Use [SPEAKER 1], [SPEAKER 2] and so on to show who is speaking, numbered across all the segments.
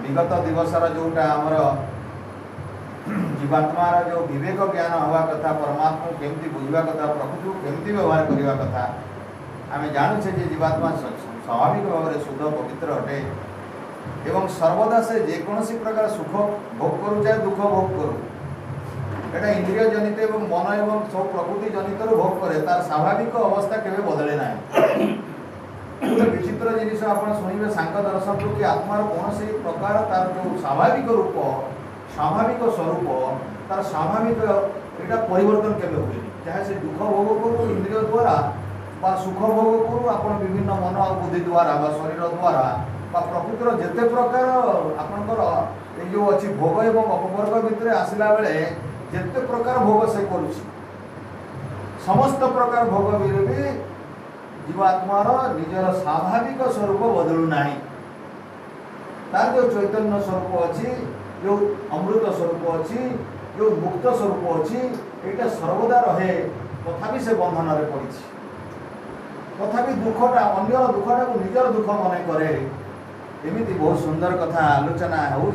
[SPEAKER 1] विगत दिवसर जोटा आमर जीवात्मार जो विवेक ज्ञान हवा कथा परमात्मा केमती बुझा कथा प्रकृति केमती व्यवहार करने कथा आम जानुचे जे जीवात्मा स्वाभाविक भाव में शुद्ध पवित्र अटे एवं सर्वदा से जेकोसी प्रकार सुख भोग करू चाहे दुख भोग करू एटा इंद्रिय जनित एवं मन एवं सब प्रकृति जनित भोग करे तार स्वाभाविक अवस्था केवे बदले ना विचित्र जिनिस आप शुणे सांख्य दर्शन कि आत्मार कौन से प्रकार तार जो स्वाभाविक रूप स्वाभाविक स्वरूप तार स्वाभाविक यहाँ परिवर्तन केवे हुए चाहे से दुख भोग करू इंद्रिय द्वारा बा सुख भोग करू आप विभिन्न मन और बुद्धि द्वारा बा शरीर द्वारा बा प्रकृतिर जिते प्रकार आपणकर ये जो अच्छी भोग एवं अपवर्ग भितर आसला बेले जिते प्रकार भोग से करुच्ची समस्त प्रकार भोग भी जीवात्मार निजर स्वाभाविक स्वरूप बदलू ना तार जो चैतन्य स्वरूप अच्छी जो अमृत स्वरूप अच्छी जो मुक्त स्वरूप अच्छी यहाँ सर्वदा रहे तथापि से बंधन में पड़ी तथापि दुखटा अन्यर दुखटा को निजर दुख मन करे एमती बहुत सुंदर कथा आलोचना हो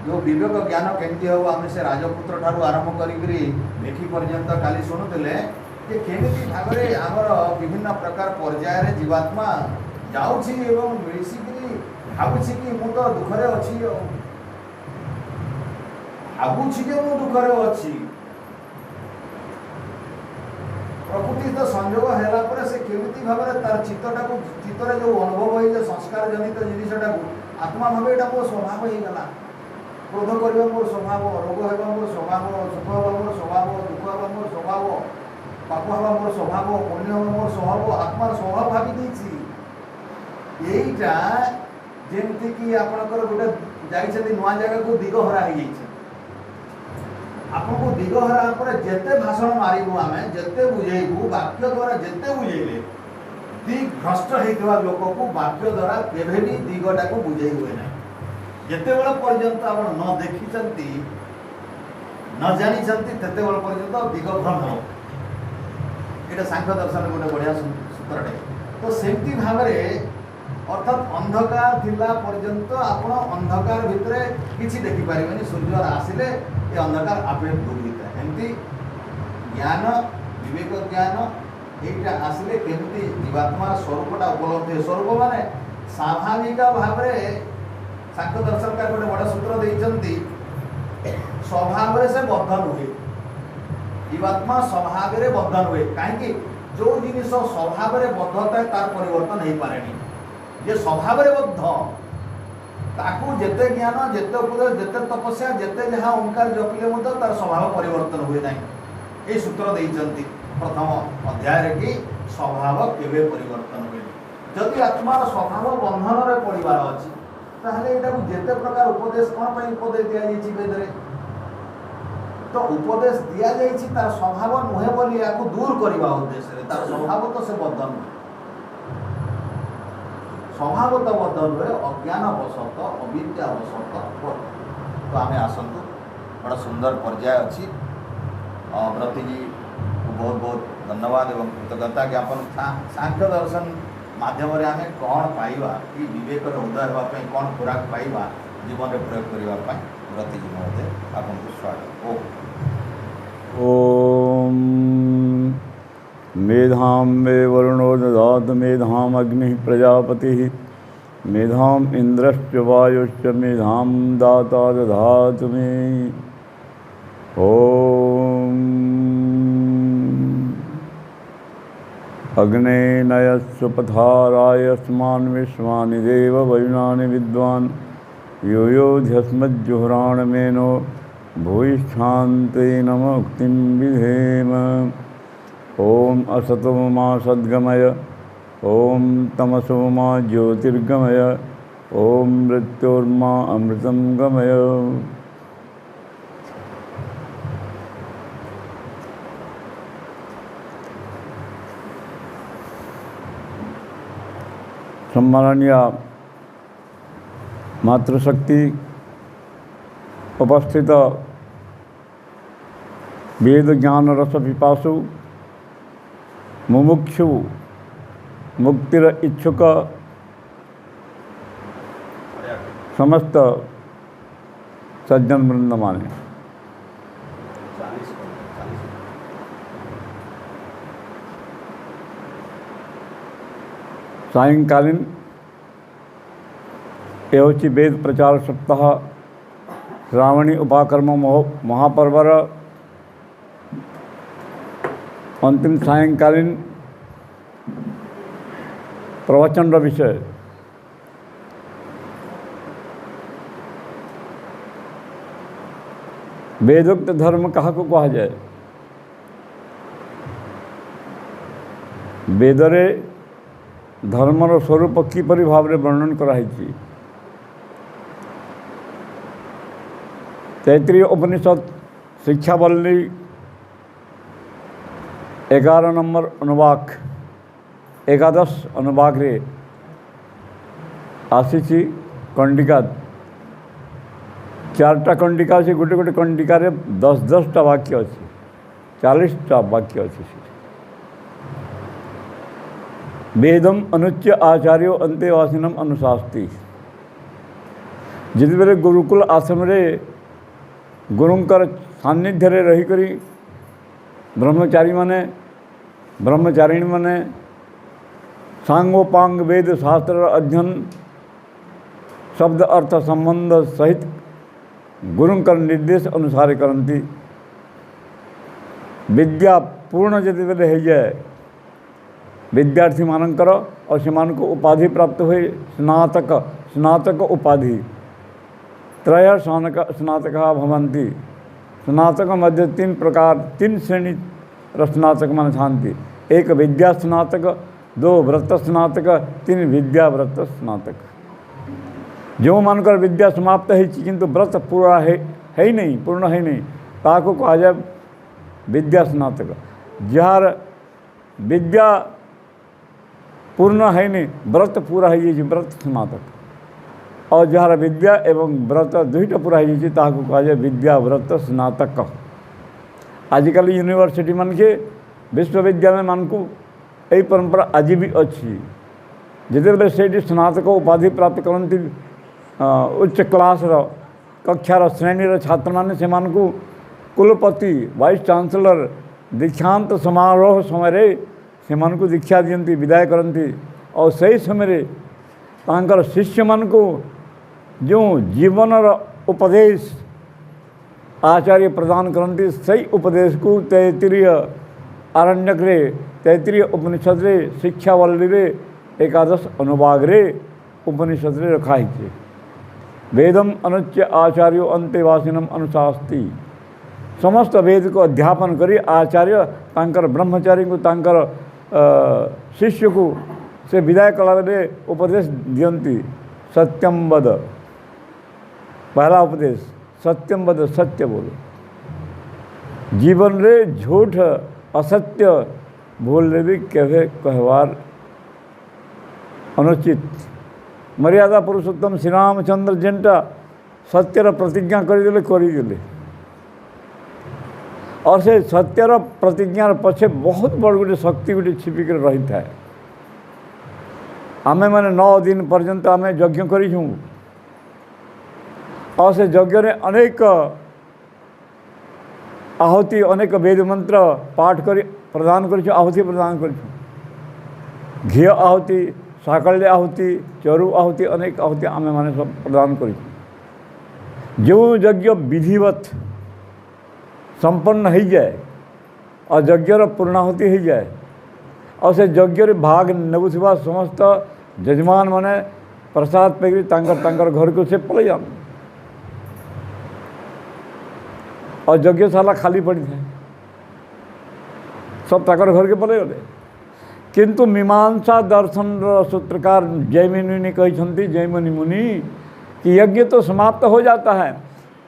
[SPEAKER 1] जो विवेक ज्ञान केमती हो आम से राजपुत्र ठार आरंभ करी लेखी पर्यंत काली शुणुले कि केमिति भाव में आमर विभिन्न प्रकार पर्यायर जीवात्मा जाऊँगी मिसिकी भावुची कि मु तो दुखरे अच्छी भावुची कि मु दुखरे अच्छी प्रकृति तो संयोग है से केमिति भाव में तार चित्तटा को चित्तर जो अनुभव हो संस्कार जनित जिनटा को आत्मा भाव यहाँ मोर स्वभाव हो गला क्रोध करवा मोर स्वभाव रोग होगा मोर स्वभाव सुख हवा मोर स्वभाव दुख हवा मोर स्वभाव पाप हवा मोर स्वभाव पुण्य हवा मोर स्वभाव आत्मार स्वभाव भावी यहीटा जमती कि आपणकर गोटे जाइए नुआ जगह को दिगहरा हो आपको दिगहरा पर जिते भाषण मारू आम जिते बुझेबू वाक्य द्वारा जिते बुझेले दिग भ्रष्ट होता लोक को वाक्य द्वारा केवे भी दिगटा को बुझे हुए ना जिते बड़ा पर्यंत आप न देखी न जानी तेते बड़ा पर्यंत दिग भ्रम यहाँ सांख्य दर्शन गोटे बढ़िया सूत्रटे तो सेमती भाव अर्थात अंधकार थिला पर्यंत आप अंधकार भितर किसी देखिपारे सूर्य आसिले ये अंधकार आपे दूर होता है एमती ज्ञान विवेक ज्ञान यहाँ आसिले केमती जीवात्मा स्वरूपटा उपलब्ध है स्वरूप माने स्वाभाविक भाव में सांख्य दर्शन का गोटे बड़ा सूत्र देइचंती स्वभाव से बद्ध नुहे जीवात्मा स्वभाव में बद्ध नुहे कहीं जो जिनिस स्वभाव में बद्ध थाए तार परिवर्तन हो पारे ये स्वभाव में बद्ध ताकू जिते ज्ञान जिते उपदेश जिते तपस्या जिते जहाँ ओंकार जपिले तार स्वभाव परिवर्तन हुए ना ये सूत्र देइचंती प्रथम अध्याय कि स्वभाव केवे परिवर्तन हुए जदि आत्मार स्वभाव बंधन में पड़ार अच्छी ताहले एटा जिते प्रकार उपदेश कौन पर उपदेश दि जाइए वेदरे तो उपदेश दि जाइए तार स्वभाव नुहे बोली या दूर करने उद्देश्य तार स्वभाव तो से बद्ध नुहे स्वभाव तो बद्ध नुहे अज्ञान वशत अविद्या वशत तो आम आसतु बड़ा सुंदर पर्याय अच्छी व्रती जी को बहुत बहुत धन्यवाद एवं कृतज्ञता ज्ञापन सांख्य दर्शन माध्यम आम कौन पाइबा कि विवेक उदय होगापी कौन खुराक पाइबा जीवन में प्रयोग करने व्रती जी महोदय आपको स्वागत
[SPEAKER 2] ओम मेधां मे वरुणो ददात मेधां अग्नि प्रजापति मेधां इंद्रश्च वायुश्च मेधां दाता दधातु मे ओम अग्ने नयस्व पथारायस्मान् विश्वानि देव वयुनानि विद्वान् यो यो ध्यस्मज्जुहुराणमेनो भूयिष्ठान्तेन मुक्तिं विधेम ओम असतो मा सद्गमय ओम तमसो मा ज्योतिर्गमय ओम मृत्योर्मा अमृतं गमय। सम्माननीय मातृशक्ति उपस्थित वेद ज्ञान रस पिपासु मुमुक्षु मुक्तिर इच्छुक समस्त सज्जन वृंद माने। सायंकालीन एवची वेद प्रचार सप्ताह श्रावणी उपाकर्म महापर्वर अंतिम सायंकालीन प्रवचन विषय वेदोक्त धर्म क्या कह जाए। वेदरे धर्मर स्वरूप किपरि भाव में वर्णन कराई। तैत्रीय उपनिषद शिक्षावल्ली 11 नंबर अनुवाक 11 अनुवाक रे आसी कंडिका 4टा कंडिका अच्छी गोटे गोटे कंडिकार 10-10टा वाक्य अच्छी 40टा वाक्य अच्छी। वेदम अनुच्य आचार्यो अंतेवासिनम अनुशास्ति। जिते बेले गुरुकुल आश्रम रे गुरुंकर सान्निध्य रे रही करी ब्रह्मचारी माने ब्रह्मचारिणी माने सांगोपांग वेद शास्त्र अध्ययन शब्द अर्थ संबंध सहित गुरुंकर निर्देश अनुसार करती। विद्या पूर्ण जिते बेले हो जाए विद्यार्थी मानकर और से उपाधि प्राप्त हुए स्नातक उपाधि त्रय स्नातक भवन्ति। स्नातक मध्य 3 श्रेणी स्नातक मान थांती। 1 विद्या स्नातक, 2 व्रत स्नातक, 3 विद्या व्रत स्नातक। जो मानकर विद्या समाप्त है किंतु व्रत पूरा है ही नहीं, पूर्ण है नहीं, ताको कहा जाए विद्या स्नातक। जार विद्या पूर्ण है नहीं, व्रत पूरा है ये व्रत स्नातक। और जार विद्या एवं व्रत दुईटा पूरा है ताको कहा जाए विद्या व्रत स्नातक। आजिकल यूनिवर्सिटी मान के विश्वविद्यालय मान को यही परंपरा आज भी अच्छी। जिते से स्नातक उपाधि प्राप्त करती उच्च क्लास कक्षार श्रेणी छात्र मैंने से कुलपति वाइस चांसलर दीक्षांत समारोह समय से दीक्षा दियंती विदाय करती। और सही समय तांकर शिष्य मान को जो जीवनर उपदेश आचार्य प्रदान करती सही उपदेश को तैत्रीय आरण्यक रे तैत्रीय उपनिषद रे शिक्षावल्ली रे 11 अनुवाग रे उपनिषद रे रखा है। वेदम अनुच्य आचार्यो अंतेवासिनम अनुशास्ति। समस्त वेद को अध्यापन करी आचार्य तांकर ब्रह्मचारी को तांकर शिष्य को से विदाय कला बेले उपदेश दियंती। सत्यम वद, पहला उपदेश सत्यम वद, सत्य बोलो। जीवन रे झूठ असत्य बोलने भी कहवार अनुचित। मर्यादा पुरुषोत्तम श्री रामचंद्र जेनटा सत्यर प्रतिज्ञा करदेले और से सत्यर प्रतिज्ञार पछे बहुत बड़ गोटे शक्ति गोटे छिपिक रही था। आमे माने 9 दिन पर्यंत आमे यज्ञ करूँ और से यज्ञ रे अनेक आहुति अनेक वेद मंत्र पाठ कर प्रदान कर आहुति प्रदान कर घी आहुति साकल्य आहुति चरु आहुति अनेक आहुति आमे माने सब प्रदान कर जो यज्ञ विधिवत संपन्न हो जाए और यज्ञर पूर्णाहुति हो जाए और से यज्ञ भाग नेबुवा समस्त जजमान माने प्रसाद पेगी तांकर घर को से पलि जान और यज्ञशाला खाली पड़ी था सब ताकर घर के पलि गले। किंतु मीमांसा दर्शन सूत्रकार जैमिनी ने कहते जैमिनी मुनि कि यज्ञ तो समाप्त हो जाता है,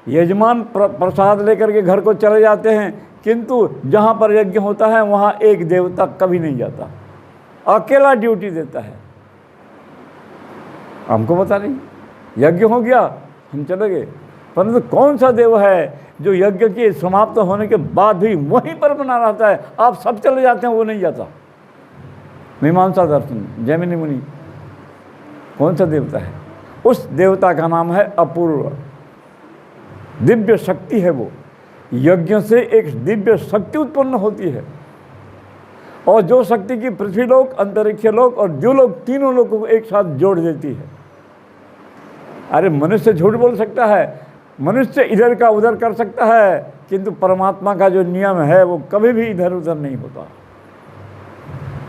[SPEAKER 2] यजमान प्रसाद लेकर के घर को चले जाते हैं, किंतु जहाँ पर यज्ञ होता है वहाँ एक देवता कभी नहीं जाता, अकेला ड्यूटी देता है। हमको पता नहीं, यज्ञ हो गया हम चले गए, परंतु कौन सा देव है जो यज्ञ के समाप्त होने के बाद भी वहीं पर बना रहता है, आप सब चले जाते हैं वो नहीं जाता। मीमांसा दर्शन जैमिनी मुनि कौन सा देवता है? उस देवता का नाम है अपूर्व। दिव्य शक्ति है वो। यज्ञ से एक दिव्य शक्ति उत्पन्न होती है, और जो शक्ति की पृथ्वीलोक, अंतरिक्ष लोक और द्युलोक, तीनों लोगों को एक साथ जोड़ देती है। अरे मनुष्य झूठ बोल सकता है, मनुष्य इधर का उधर कर सकता है, किंतु परमात्मा का जो नियम है वो कभी भी इधर उधर नहीं होता।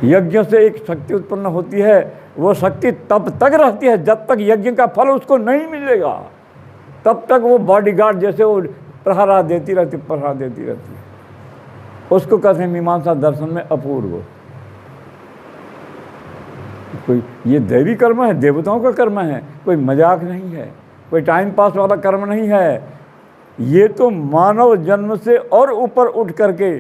[SPEAKER 2] यज्ञ से एक शक्ति उत्पन्न होती है, वो शक्ति तब तक रहती है जब तक यज्ञ का फल उसको नहीं मिलेगा, तब तक वो बॉडीगार्ड जैसे वो प्रहरा देती रहती है। उसको कहते हैं मीमांसा दर्शन में अपूर्व। कोई ये दैवी कर्म है, देवताओं का कर्म है, कोई मजाक नहीं है, कोई टाइम पास वाला कर्म नहीं है। ये तो मानव जन्म से और ऊपर उठ करके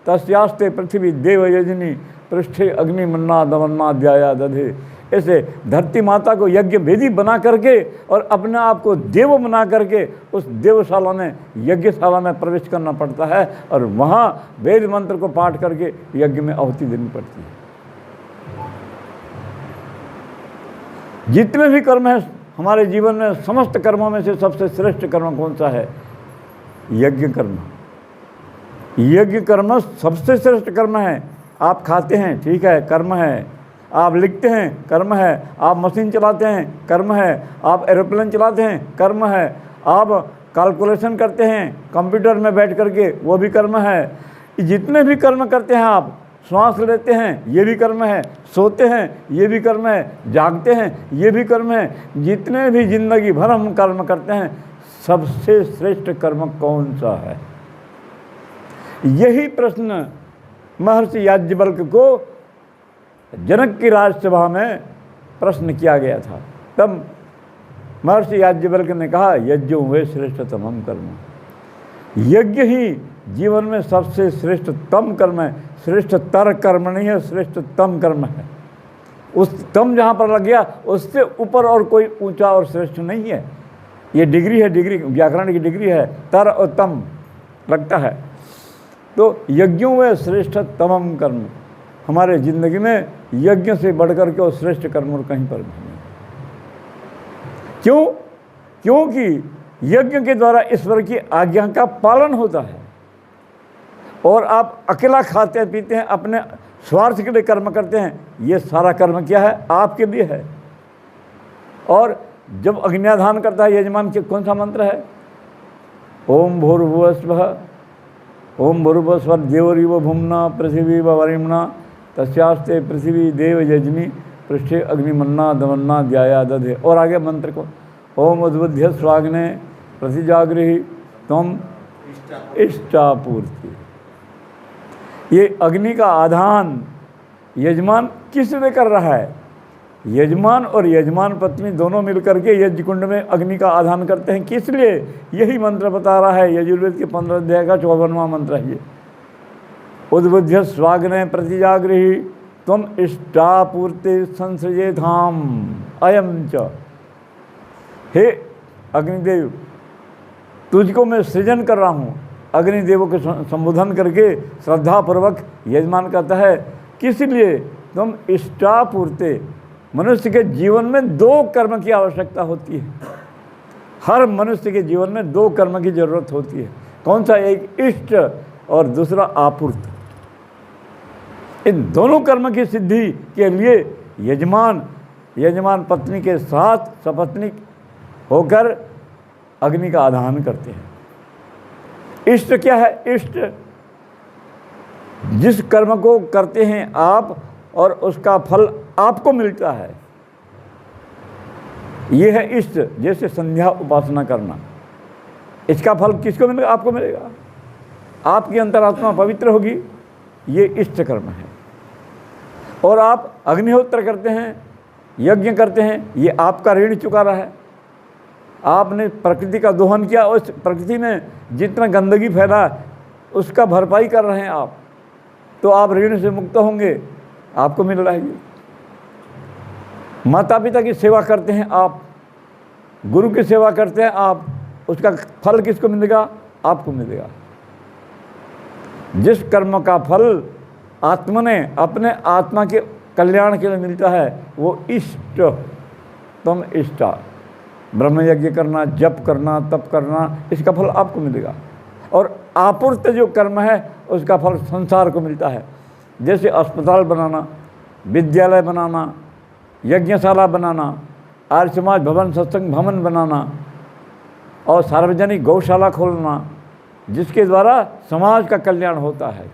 [SPEAKER 2] तस्यास्ते पृथ्वी देव यजनी पृष्ठे अग्नि मन्ना दमन्ना द्याया दधे, ऐसे धरती माता को यज्ञ वेदी बना करके और अपने आप को देव बना करके उस देवशाला में, यज्ञशाला में प्रवेश करना पड़ता है, और वहाँ वेद मंत्र को पाठ करके यज्ञ में आहुति देनी पड़ती है। जितने भी कर्म हैं हमारे जीवन में, समस्त कर्मों में से सबसे श्रेष्ठ कर्म कौन सा है? यज्ञ कर्म। यज्ञ कर्म सबसे श्रेष्ठ कर्म है। आप खाते हैं, ठीक है, कर्म है। आप लिखते हैं, कर्म है। आप मशीन चलाते हैं, कर्म है। आप एरोप्लेन चलाते हैं, कर्म है। आप कैलकुलेशन करते हैं कंप्यूटर में बैठ करके, वो भी कर्म है। जितने भी कर्म करते हैं आप, श्वास लेते हैं ये भी कर्म है, सोते हैं ये भी कर्म है, जागते हैं ये भी कर्म है। जितने भी जिंदगी भर हम कर्म करते हैं, सबसे श्रेष्ठ कर्म कौन सा है? यही प्रश्न महर्षि याज्ञवल्क्य को जनक की राजसभा में प्रश्न किया गया था। तब महर्षि याज्ञवल्क्य ने कहा, यज्ञो वे श्रेष्ठतमम कर्म। यज्ञ ही जीवन में सबसे श्रेष्ठतम कर्म है। श्रेष्ठतर कर्म नहीं है, श्रेष्ठतम कर्म है। उस तम जहाँ पर लग गया, उससे ऊपर और कोई ऊंचा और श्रेष्ठ नहीं है। ये डिग्री है, डिग्री व्याकरण की डिग्री है, तर और तम लगता है। तो यज्ञों में श्रेष्ठतमम कर्म, हमारे जिंदगी में यज्ञ से बढ़कर के और श्रेष्ठ कर्म और कहीं पर नहीं। क्यों? क्योंकि यज्ञ के द्वारा ईश्वर की आज्ञा का पालन होता है। और आप अकेला खाते पीते हैं, अपने स्वार्थ के लिए कर्म करते हैं, ये सारा कर्म क्या है? आपके लिए है। और जब अग्न्याधान करता है यजमान के, कौन सा मंत्र है? ओम भूर्भुवः स्वः, ओम भूर्भुवः स्वः देवरिव भुम्ना पृथिवी वरिम्ना तस्यास्ते पृथ्वी देव यजनी पृष्ठे अग्निमन्ना दमन्ना द्याया दधे। और आगे मंत्र को, ओम उद्बुद्ध्य स्वाग्ने प्रतिजागृहि त्वम इष्टापूर्ति। ये अग्नि का आधान यजमान किस लिए कर रहा है? यजमान और यजमान पत्नी दोनों मिलकर के यज्ञ कुंड में अग्नि का आधान करते हैं। किस लिए? यही मंत्र बता रहा है, यजुर्वेद के 15 अध्याय का 54वां मंत्र है ये। उद्बुद्ध्य स्वाग्ने प्रतिजागृहि त्वम इष्टापूर्ति संसृजेधाम अयम च। हे अग्निदेव, तुझको मैं सृजन कर रहा हूँ। अग्निदेव को संबोधन करके श्रद्धापूर्वक यजमान कहता है, किस लिए? तुम इष्टापूर्ति। मनुष्य के जीवन में 2 कर्म की आवश्यकता होती है। हर मनुष्य के जीवन में 2 कर्म की जरूरत होती है। कौन सा? एक इष्ट और दूसरा आपूर्त। इन दोनों कर्म की सिद्धि के लिए यजमान पत्नी के साथ सपत्नीक होकर अग्नि का आधान करते हैं। इष्ट क्या है? इष्ट जिस कर्म को करते हैं आप और उसका फल आपको मिलता है, ये है इष्ट। जैसे संध्या उपासना करना, इसका फल किसको मिलेगा? आपको मिलेगा। आपकी अंतरात्मा पवित्र होगी, ये इष्ट कर्म है। और आप अग्निहोत्र करते हैं, यज्ञ करते हैं, ये आपका ऋण चुका रहा है। आपने प्रकृति का दोहन किया, उस प्रकृति में जितना गंदगी फैला उसका भरपाई कर रहे हैं आप, तो आप ऋण से मुक्त होंगे, आपको मिल रहा है। माता पिता की सेवा करते हैं आप, गुरु की सेवा करते हैं आप, उसका फल किसको मिलेगा? आपको मिलेगा। जिस कर्म का फल आत्मा ने अपने आत्मा के कल्याण के लिए मिलता है, वो इष्ट, तुम इष्टा। ब्रह्म यज्ञ करना, जप करना, तप करना, इसका फल आपको मिलेगा। और आपूर्त जो कर्म है उसका फल संसार को मिलता है। जैसे अस्पताल बनाना, विद्यालय बनाना, यज्ञशाला बनाना, आर्य समाज भवन, सत्संग भवन बनाना और सार्वजनिक गौशाला खोलना, जिसके द्वारा समाज का कल्याण होता है।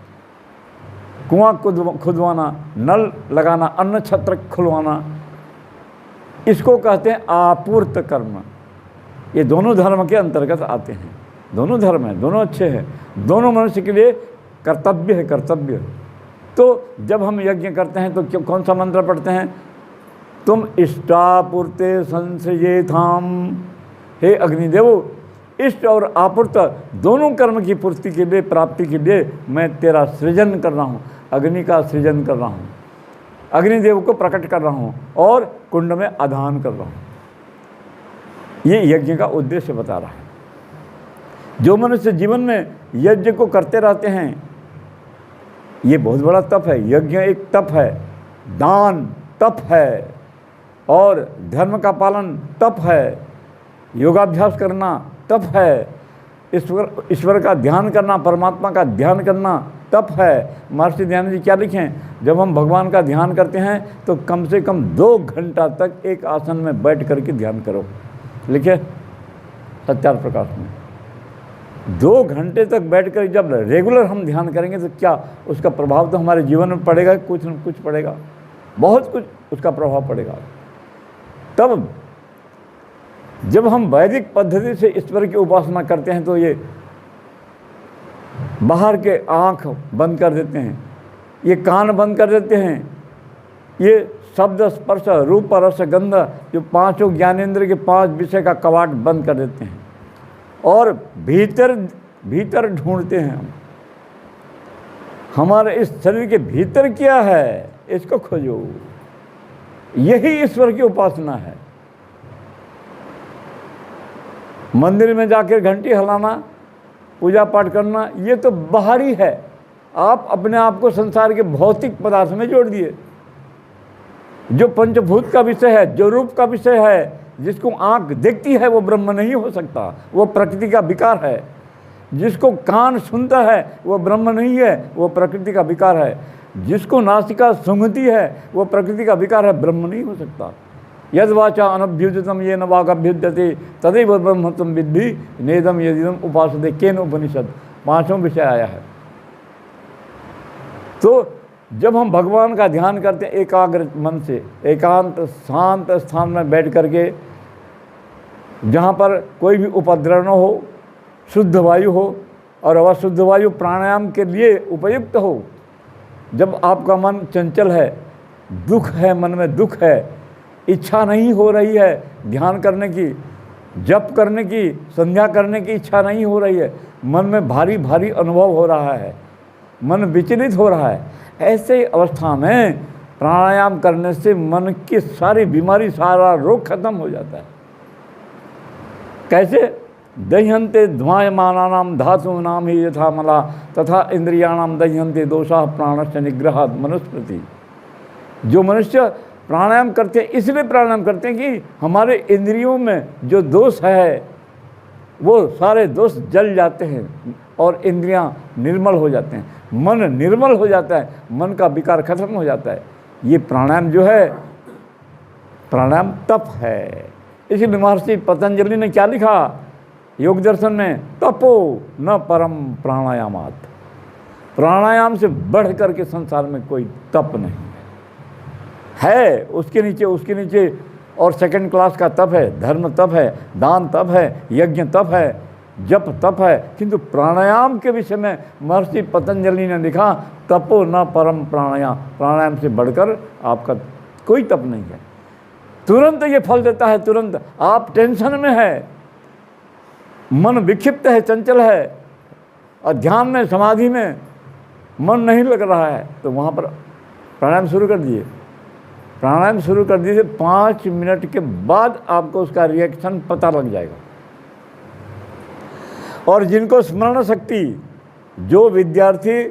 [SPEAKER 2] कुआं खुदवाना, नल लगाना, अन्न छत्र खुलवाना, इसको कहते हैं आपूर्त कर्म। ये दोनों धर्म के अंतर्गत आते हैं। दोनों धर्म हैं, दोनों अच्छे हैं, दोनों मनुष्य के लिए कर्तव्य है, कर्तव्य। तो जब हम यज्ञ करते हैं तो कौन सा मंत्र पढ़ते हैं? तुम इष्टापूर्ते संसृजेथाम, हे अग्निदेव, इष्ट और आपूर्त दोनों कर्म की पूर्ति के लिए, प्राप्ति के लिए मैं तेरा सृजन कर रहा हूँ, अग्नि का सृजन कर रहा हूँ, अग्निदेव को प्रकट कर रहा हूँ और कुंड में आधान कर रहा हूँ। ये यज्ञ का उद्देश्य बता रहा है। जो मनुष्य जीवन में यज्ञ को करते रहते हैं, ये बहुत बड़ा तप है। यज्ञ एक तप है, दान तप है, और धर्म का पालन तप है, योगाभ्यास करना तप है, ईश्वर का ध्यान करना, परमात्मा का ध्यान करना तप है। महर्षि दयानंद जी क्या लिखें? जब हम भगवान का ध्यान करते हैं तो कम से कम 2 घंटा तक एक आसन में बैठ करके ध्यान करो। लिखे सत्यार्थ प्रकाश में। 2 घंटे तक बैठ कर जब रेगुलर हम ध्यान करेंगे तो क्या उसका प्रभाव तो हमारे जीवन में पड़ेगा, कुछ न कुछ पड़ेगा, बहुत कुछ उसका प्रभाव पड़ेगा। तब जब हम वैदिक पद्धति से ईश्वर की उपासना करते हैं तो ये बाहर के आँख बंद कर देते हैं, ये कान बंद कर देते हैं, ये शब्द, स्पर्श, रूप, रस, गंध, जो 5 ज्ञानेंद्र के 5 विषय का कवाट बंद कर देते हैं और भीतर ढूंढते हैं हम। हमारे इस शरीर के भीतर क्या है, इसको खोजो। यही ईश्वर की उपासना है। मंदिर में जाकर घंटी हिलाना, पूजा पाठ करना, ये तो बाहरी है। आप अपने आप को संसार के भौतिक पदार्थ में जोड़ दिए। जो पंचभूत का विषय है, जो रूप का विषय है, जिसको आंख देखती है वो ब्रह्म नहीं हो सकता, वो प्रकृति का विकार है। जिसको कान सुनता है वो ब्रह्म नहीं है, वो प्रकृति का विकार है। जिसको नासिका सूंघती है वो प्रकृति का विकार है, ब्रह्म नहीं हो सकता। यद वाचा अनभ्युदितम येन वागभ्युद्यते तदैव ब्रह्मत्वं विद्धि नेदम यदिदम उपासते केन उपनिषद, 5वां विषय आया है। तो जब हम भगवान का ध्यान करते हैं एकाग्र मन से, एकांत शांत स्थान में बैठ करके, जहाँ पर कोई भी उपद्रव न हो, शुद्ध वायु हो, और वह शुद्ध वायु प्राणायाम के लिए उपयुक्त हो। जब आपका मन चंचल है, दुख है, मन में दुख है, इच्छा नहीं हो रही है ध्यान करने की, जप करने की, संध्या करने की इच्छा नहीं हो रही है, मन में भारी भारी अनुभव हो रहा है, मन विचलित हो रहा है, ऐसे अवस्था में प्राणायाम करने से मन की सारी बीमारी, सारा रोग खत्म हो जाता है। कैसे? दह्यन्ते ध्वायमानानां धातूनां ही यथा मला तथा इंद्रियाणां दह्यन्ते दोषाः प्राणस्य निग्रहात् मनुस्मृति। जो मनुष्य प्राणायाम करते हैं, इसलिए प्राणायाम करते हैं कि हमारे इंद्रियों में जो दोष है वो सारे दोष जल जाते हैं और इंद्रियां निर्मल हो जाते हैं, मन निर्मल हो जाता है, मन का विकार खत्म हो जाता है। ये प्राणायाम जो है, प्राणायाम तप है। इसलिए महर्षि पतंजलि ने क्या लिखा योग दर्शन में? तपो न परम प्राणायामात। प्राणायाम से बढ़ कर के संसार में कोई तप नहीं है। उसके नीचे और सेकंड क्लास का तप है, धर्म तप है, दान तप है, यज्ञ तप है, जप तप है। किंतु प्राणायाम के विषय में महर्षि पतंजलि ने लिखा तपो न परम प्राणायाम। प्राणायाम से बढ़कर आपका कोई तप नहीं है। तुरंत ये फल देता है, तुरंत। आप टेंशन में है, मन विक्षिप्त है, चंचल है, और ध्यान में, समाधि में मन नहीं लग रहा है, तो वहाँ पर प्राणायाम शुरू कर दिए। प्राणायाम शुरू कर दीजिए, 5 मिनट के बाद आपको उसका रिएक्शन पता लग जाएगा। और जिनको स्मरण शक्ति, जो विद्यार्थी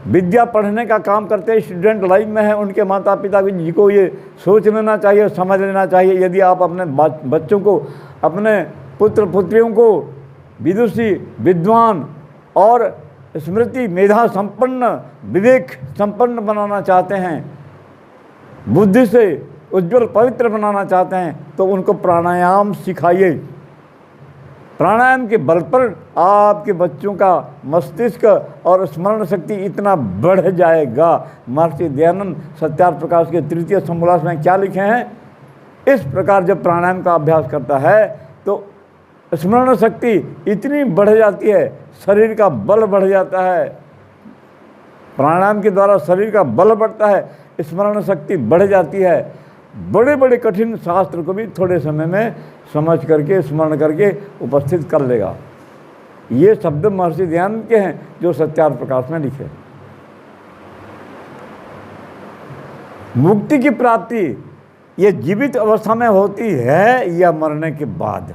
[SPEAKER 2] विद्या पढ़ने का काम करते हैं, स्टूडेंट लाइफ में है, उनके माता पिता जी को ये सोच लेना चाहिए, समझ लेना चाहिए, यदि आप अपने बच्चों को, अपने पुत्र पुत्रियों को विदुषी, विद्वान और स्मृति मेधा संपन्न, विवेक संपन्न बनाना चाहते हैं, बुद्धि से उज्जवल पवित्र बनाना चाहते हैं, तो उनको प्राणायाम सिखाइए। प्राणायाम के बल पर आपके बच्चों का मस्तिष्क और स्मरण शक्ति इतना बढ़ जाएगा। महर्षि दयानंद सत्यार्थ प्रकाश के तृतीय समोल्लास में क्या लिखे हैं, इस प्रकार जब प्राणायाम का अभ्यास करता है तो स्मरण शक्ति इतनी बढ़ जाती है, शरीर का बल बढ़ जाता है। प्राणायाम के द्वारा शरीर का बल बढ़ता है, स्मरण शक्ति बढ़ जाती है। बड़े बड़े कठिन शास्त्र को भी थोड़े समय में समझ करके, स्मरण करके उपस्थित कर लेगा। ये शब्द महर्षि दयानंद के हैं जो सत्यार्थ प्रकाश में लिखे। मुक्ति की प्राप्ति ये जीवित अवस्था में होती है या मरने के बाद?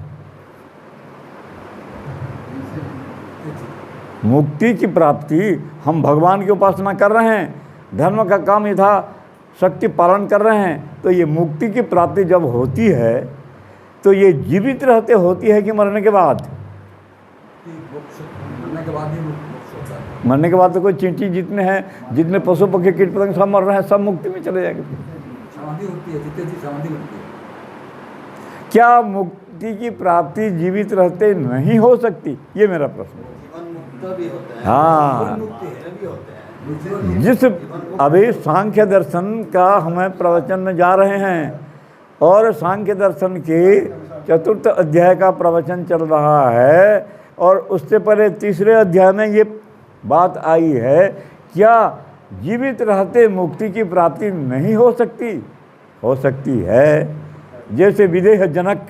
[SPEAKER 2] मुक्ति की प्राप्ति, हम भगवान की उपासना कर रहे हैं, धर्म का काम यथा शक्ति पालन कर रहे हैं, तो ये मुक्ति की प्राप्ति जब होती है तो ये जीवित रहते होती है कि मरने के बाद?
[SPEAKER 3] मरने के बाद ही मोक्ष होता है।
[SPEAKER 2] मरने के बाद तो कोई चींटी जितने हैं, जितने पशु पक्षी कीट पतंग सब मर रहे हैं, सब मुक्ति में चले जाएंगे।
[SPEAKER 3] समाधि होती है, जितने जी समाधि होती है।
[SPEAKER 2] क्या मुक्ति की प्राप्ति जीवित रहते नहीं हो सकती? ये मेरा प्रश्न है।
[SPEAKER 1] जीवन मुक्त भी होते हैं,
[SPEAKER 2] हाँ,
[SPEAKER 1] मुक्ति है भी होते हैं।
[SPEAKER 2] जिस अभी सांख्य दर्शन का हमें प्रवचन में जा रहे हैं और सांख्य दर्शन के 4th अध्याय का प्रवचन चल रहा है और उससे पहले 3रे अध्याय में ये बात आई है, क्या जीवित रहते मुक्ति की प्राप्ति नहीं हो सकती? हो सकती है। जैसे विदेह जनक,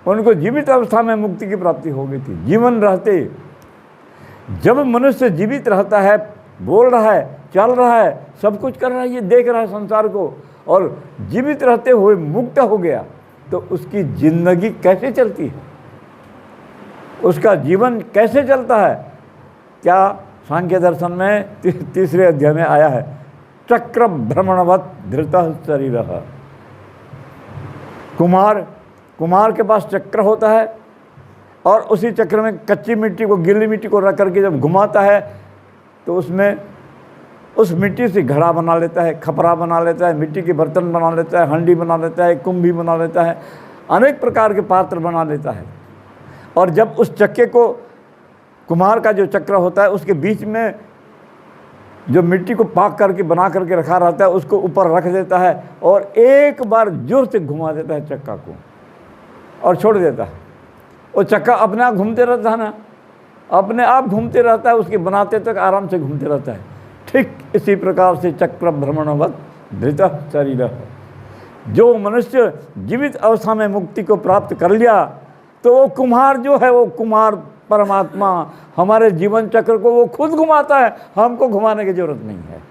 [SPEAKER 2] उनको जीवित अवस्था में मुक्ति की प्राप्ति हो गई थी, जीवन रहते। जब मनुष्य जीवित रहता है, बोल रहा है, चल रहा है, सब कुछ कर रहा है, ये देख रहा है संसार को, और जीवित रहते हुए मुक्त हो गया, तो उसकी जिंदगी कैसे चलती है, उसका जीवन कैसे चलता है? क्या सांख्य दर्शन में 3रे अध्याय में आया है, चक्र भ्रमणवत धृतः शरीर। कुमार के पास चक्र होता है और उसी चक्र में कच्ची मिट्टी को, गीली मिट्टी को रख करके जब घुमाता है तो उसमें उस मिट्टी से घड़ा बना लेता है, खपरा बना लेता है, मिट्टी के बर्तन बना लेता है, हंडी बना लेता है, कुंभी बना लेता है, अनेक प्रकार के पात्र बना लेता है। और जब उस चक्के को, कुम्हार का जो चक्र होता है, उसके बीच में जो मिट्टी को पाक करके बना करके रखा रहता है, उसको ऊपर रख देता है और एक बार जोर से घुमा देता है चक्का को और छोड़ देता है। वो चक्का अपने आप घूमते रहता है ना, अपने आप घूमते रहता है, उसके बनाते तक आराम से घूमते रहता है। ठीक इसी प्रकार से चक्र भ्रमणवत धृतः शरीर। जो मनुष्य जीवित अवस्था में मुक्ति को प्राप्त कर लिया, तो वो कुम्हार जो है, वो कुम्हार परमात्मा हमारे जीवन चक्र को वो खुद घुमाता है, हमको घुमाने की जरूरत नहीं है,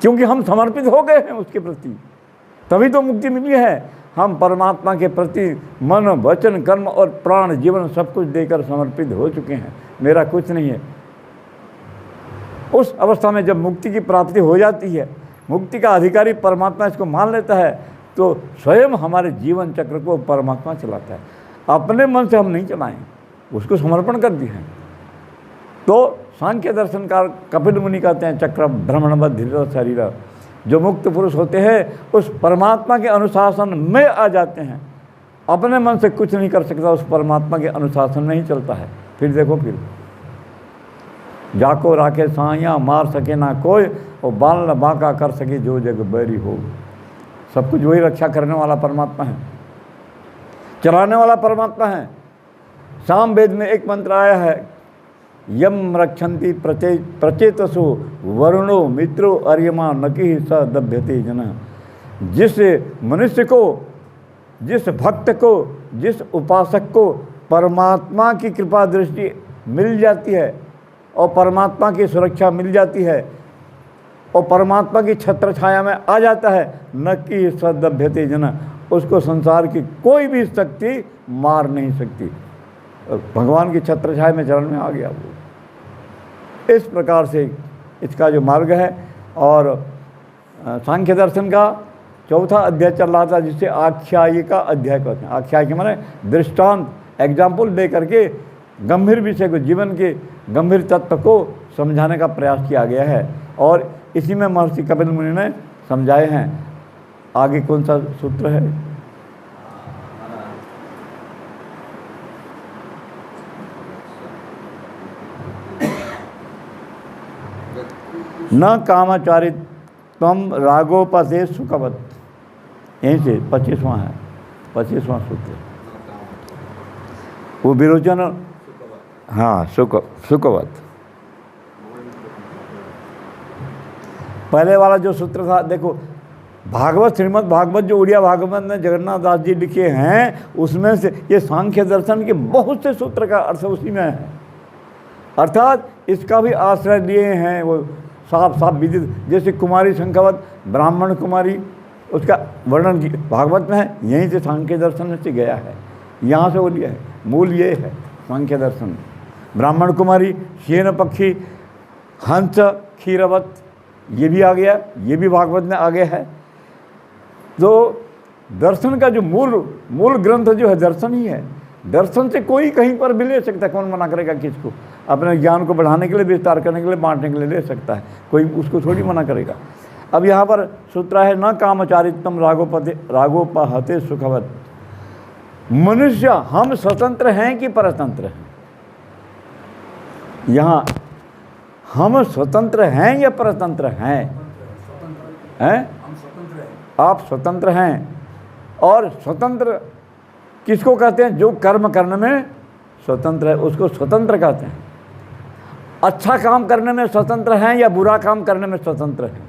[SPEAKER 2] क्योंकि हम समर्पित हो गए हैं उसके प्रति। तभी तो मुक्ति मिली है। हम परमात्मा के प्रति मन, वचन, कर्म और प्राण, जीवन सब कुछ देकर समर्पित हो चुके हैं। मेरा कुछ नहीं है। उस अवस्था में जब मुक्ति की प्राप्ति हो जाती है, मुक्ति का अधिकारी परमात्मा इसको मान लेता है, तो स्वयं हमारे जीवन चक्र को परमात्मा चलाता है। अपने मन से हम नहीं चलाएं, उसको समर्पण कर दिए हैं। तो सांख्य दर्शनकार कपिल मुनि कहते हैं, चक्र भ्रमणवत धृतः शरीर। जो मुक्त पुरुष होते हैं उस परमात्मा के अनुशासन में आ जाते हैं। अपने मन से कुछ नहीं कर सकता, उस परमात्मा के अनुशासन में ही चलता है। फिर देखो, फिर जाको राखे साया, मार सके ना कोई, और बाल न बांका कर सके जो जग बैरी हो। सब कुछ वही रक्षा करने वाला परमात्मा है, चलाने वाला परमात्मा है। साम वेद में एक मंत्र आया है, यम रक्षन्ति प्रचेतसो वरुणो मित्रो अर्यमा नकी स दभ्यते जन। जिस मनुष्य को, जिस भक्त को, जिस उपासक को परमात्मा की कृपा दृष्टि मिल जाती है और परमात्मा की सुरक्षा मिल जाती है और परमात्मा की छत्र छाया में आ जाता है, न कि सदभ्यते जन, उसको संसार की कोई भी शक्ति मार नहीं सकती। भगवान की छत्र छाया में चरण में आ गया वो। इस प्रकार से इसका जो मार्ग है। और सांख्य दर्शन का चौथा अध्याय चल रहा था, जिसे आख्यायिका अध्याय कहते हैं। आख्यायिका माने दृष्टांत, एग्जाम्पल दे करके गंभीर विषय को, जीवन के गंभीर तत्व को समझाने का प्रयास किया गया है। और इसी में महर्षि कपिल मुनि ने समझाए हैं। आगे कौन सा सूत्र है? न कामाचारित्वम रागोपसे सुखवत, यहीं से 25वां है, 25वां सूत्र। वो विरोचन, हाँ, सुखवत। पहले वाला जो सूत्र था, देखो भागवत, श्रीमद् भागवत जो उड़िया भागवत में जगन्नाथ दास जी लिखे हैं, उसमें से ये सांख्य दर्शन के बहुत से सूत्र का अर्थ उसी में है। अर्थात इसका भी आश्रय लिए हैं वो साफ साफ विदित, जैसे कुमारी शंखवत, ब्राह्मण कुमारी, उसका वर्णन भागवत में है, यहीं से सांख्य दर्शन में से गया है, यहाँ से वो लिया है। मूल ये है सांख्य दर्शन। ब्राह्मण कुमारी, शेन पक्षी, हंस, क्षीरवत, ये भी आ गया, ये भी भागवत में आ गया है। तो दर्शन का जो मूल ग्रंथ जो है दर्शन ही है। दर्शन से कोई कहीं पर भी ले सकता है, कौन मना करेगा किसको? अपने ज्ञान को बढ़ाने के लिए, विस्तार करने के लिए, बांटने के लिए ले सकता है, कोई उसको थोड़ी मना करेगा। अब यहाँ पर सूत्र है न कामचारित्वम रागोपहते सुखवत। मनुष्य हम स्वतंत्र हैं कि परतंत्र हैं? यहाँ हम स्वतंत्र हैं या परतंत्र हैं? हैं?
[SPEAKER 3] हम स्वतंत्र हैं।
[SPEAKER 2] आप स्वतंत्र हैं। और स्वतंत्र किसको कहते हैं? जो कर्म करने में स्वतंत्र है, उसको स्वतंत्र कहते हैं। अच्छा काम करने में स्वतंत्र हैं या बुरा काम करने में स्वतंत्र हैं?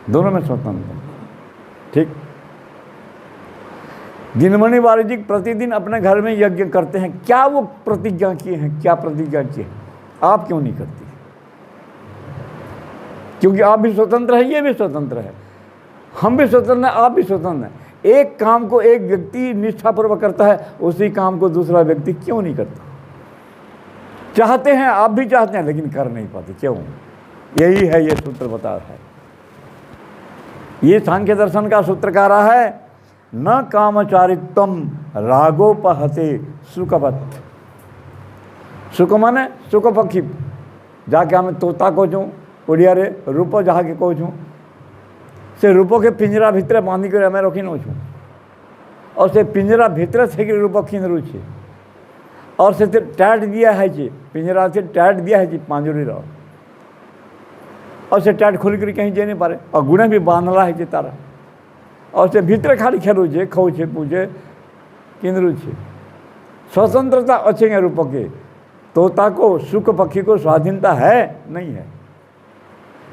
[SPEAKER 2] दोनों में स्वतंत्र। ठीक। दिनमणि वारिजी प्रतिदिन अपने घर में यज्ञ करते हैं, क्या वो प्रतिज्ञा किए हैं? क्या प्रतिज्ञा की है? आप क्यों नहीं करती? क्योंकि आप भी स्वतंत्र हैं, ये भी स्वतंत्र है, हम भी स्वतंत्र हैं, आप भी स्वतंत्र हैं। एक काम को एक व्यक्ति निष्ठापूर्वक करता है, उसी काम को दूसरा व्यक्ति क्यों नहीं करता? चाहते हैं, आप भी चाहते हैं, लेकिन कर नहीं पाते, क्यों? यही है, ये सूत्र बता रहा है। ये सांख्य दर्शन का सूत्र कह रहा है न कामचारित्वम रागोपहते सुखवत। सुख माने सुख पक्षी, जाके हमें तोता कहूँ, उड़िया रे रूप जाके कहूँ, से रूप के पिंजरा भितर बांधिक आम रखी नौ छूँ, और से पिंजरा भितर से रूप खींचू छे, और से टाइट दिया है, पिंजरा से टाइट दिया है पांजुरी रहो, और से टाइट खोल कर कहीं जा नहीं पारे, और गुणे भी बांधला है तारा, और से भीतर खाली खेलू छे, खाऊ छे, पूछे किंदरू छे। स्वतंत्रता अच्छे रूप के, तोता को, सुख पक्षी को स्वाधीनता है नहीं है।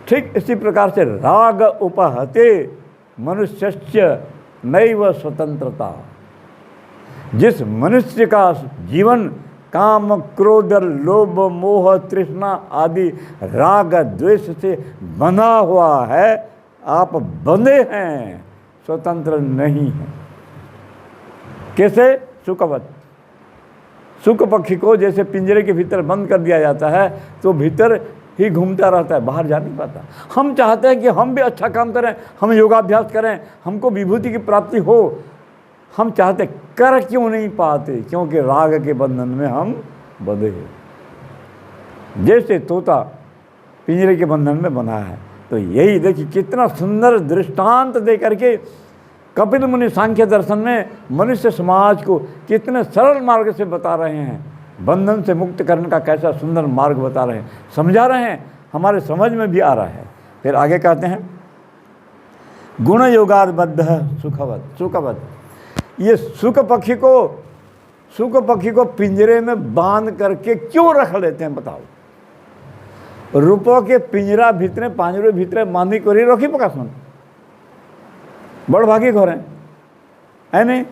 [SPEAKER 2] ठीक इसी प्रकार से राग उपहते मनुष्यस्य नैव स्वतंत्रता। जिस मनुष्य का जीवन काम, क्रोध, लोभ, मोह, तृष्णा आदि राग द्वेष से बंधा हुआ है, आप बंधे हैं, स्वतंत्र नहीं है। कैसे? सुखवत। सुख पक्षी को जैसे पिंजरे के भीतर बंद कर दिया जाता है, तो भीतर ही घूमता रहता है, बाहर जा नहीं पाता। हम चाहते हैं कि हम भी अच्छा काम करें, हम योगाभ्यास करें, हमको विभूति की प्राप्ति हो, हम चाहते, कर क्यों नहीं पाते? क्योंकि राग के बंधन में हम बंधे हैं। जैसे तोता पिंजरे के बंधन में बंधा है। तो यही देखिए कितना सुंदर दृष्टांत दे करके कपिल मुनि सांख्य दर्शन में मनुष्य समाज को कितने सरल मार्ग से बता रहे हैं, बंधन से मुक्त करने का कैसा सुंदर मार्ग बता रहे हैं, समझा रहे हैं, हमारे समझ में भी आ रहा है। फिर आगे कहते हैं गुण योगादबद्ध सुखवत। ये सुख पक्षी को पिंजरे में बांध करके क्यों रख लेते हैं बताओ? रूपो के पिंजरा भीतरे, पांजरे भीतरे बांधी कर रखी पका सुन, बड़ भागी घर है नहीं,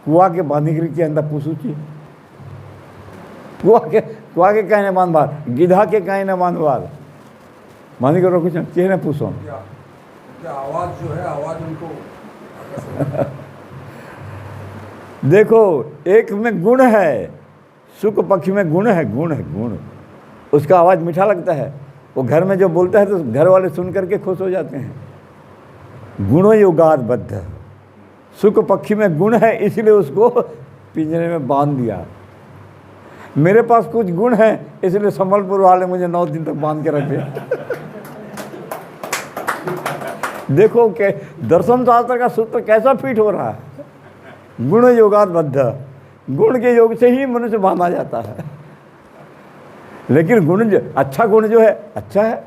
[SPEAKER 2] कुआ के बांधी कर अंदर पूछूची, कुआ के कहीं बांध बार, गिधा के कहीं न बांध बार, बांधी कर रखू चेह ने पूछो।
[SPEAKER 3] आवाज जो है, आवाज उनको
[SPEAKER 2] देखो एक में गुण है, सुख पक्षी में गुण है, गुण है, गुण उसका आवाज़ मीठा लगता है, वो घर में जो बोलता है तो घर वाले सुन करके खुश हो जाते हैं। गुणो योगाद बद्ध, सुख पक्षी में गुण है इसलिए उसको पिंजरे में बांध दिया। मेरे पास कुछ गुण है इसलिए संबलपुर वाले मुझे 9 दिन तक बांध के रखे। देखो के दर्शन शास्त्र का सूत्र कैसा फिट हो रहा है। गुण योगाद बद्ध, गुण के योग से ही मनुष्य बांधा जाता है। लेकिन गुण अच्छा गुण जो है अच्छा है,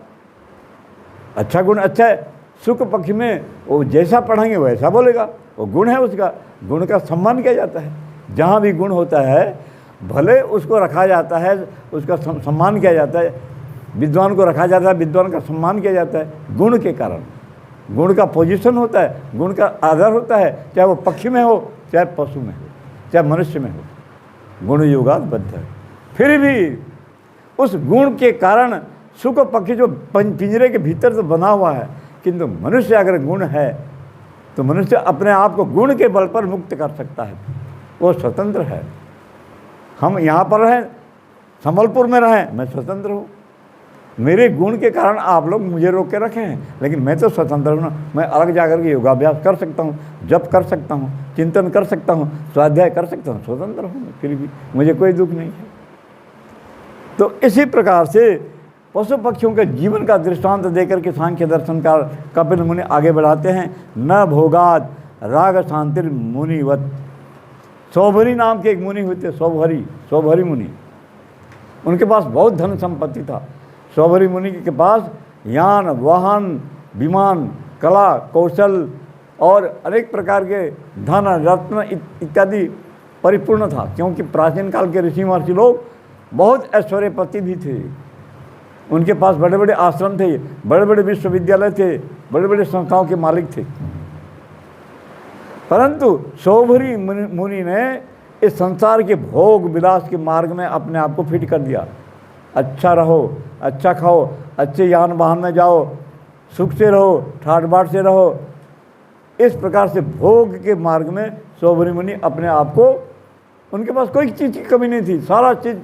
[SPEAKER 2] अच्छा गुण अच्छा है। सुख पक्ष में वो जैसा पढ़ाएंगे वैसा बोलेगा, वो गुण है उसका, गुण का सम्मान किया जाता है। जहाँ भी गुण होता है भले उसको रखा जाता है, उसका सम्मान किया जाता है। विद्वान को रखा जाता है, विद्वान का सम्मान किया जाता है गुण के कारण। गुण का पोजीशन होता है, गुण का आदर होता है, चाहे वो पक्षी में हो, चाहे पशु में हो, चाहे मनुष्य में हो। गुण योगाद बद्ध है। फिर भी उस गुण के कारण सुख पक्षी जो पिंजरे के भीतर तो बना हुआ है, किंतु मनुष्य अगर गुण है तो मनुष्य अपने आप को गुण के बल पर मुक्त कर सकता है, वो स्वतंत्र है। हम यहाँ पर रहें, संबलपुर में रहें, मैं स्वतंत्र हूँ। मेरे गुण के कारण आप लोग मुझे रोक के रखे हैं, लेकिन मैं तो स्वतंत्र हूँ ना। मैं अलग जाकर के योगाभ्यास कर सकता हूँ, जप कर सकता हूँ, चिंतन कर सकता हूँ, स्वाध्याय कर सकता हूँ, स्वतंत्र हूँ मैं, फिर भी मुझे कोई दुख नहीं है। तो इसी प्रकार से पशु पक्षियों के जीवन का दृष्टांत देकर के सांख्य दर्शनकार कपिल मुनि आगे बढ़ाते हैं। न भोगाद राग शांतिर मुनिवत। सौभरी नाम के एक मुनि हुए थे, सौभरी मुनि। उनके पास बहुत धन संपत्ति था। सौभरी मुनि के पास यान, वाहन, विमान, कला, कौशल और अनेक प्रकार के धन, रत्न इत्यादि परिपूर्ण था, क्योंकि प्राचीन काल के ऋषि महर्षि लोग बहुत ऐश्वर्यपति भी थे। उनके पास बड़े बड़े आश्रम थे, बड़े बड़े विश्वविद्यालय थे, बड़े बड़े संस्थाओं के मालिक थे। परंतु सौभरी मुनि ने इस संसार के भोग विलास के मार्ग में अपने आप को फिट कर दिया। अच्छा रहो, अच्छा खाओ, अच्छे यान वाहन में जाओ, सुख से रहो, ठाट बाट से रहो। इस प्रकार से भोग के मार्ग में सौभरी मुनि अपने आप को, उनके पास कोई चीज़ की कमी नहीं थी, सारा चीज़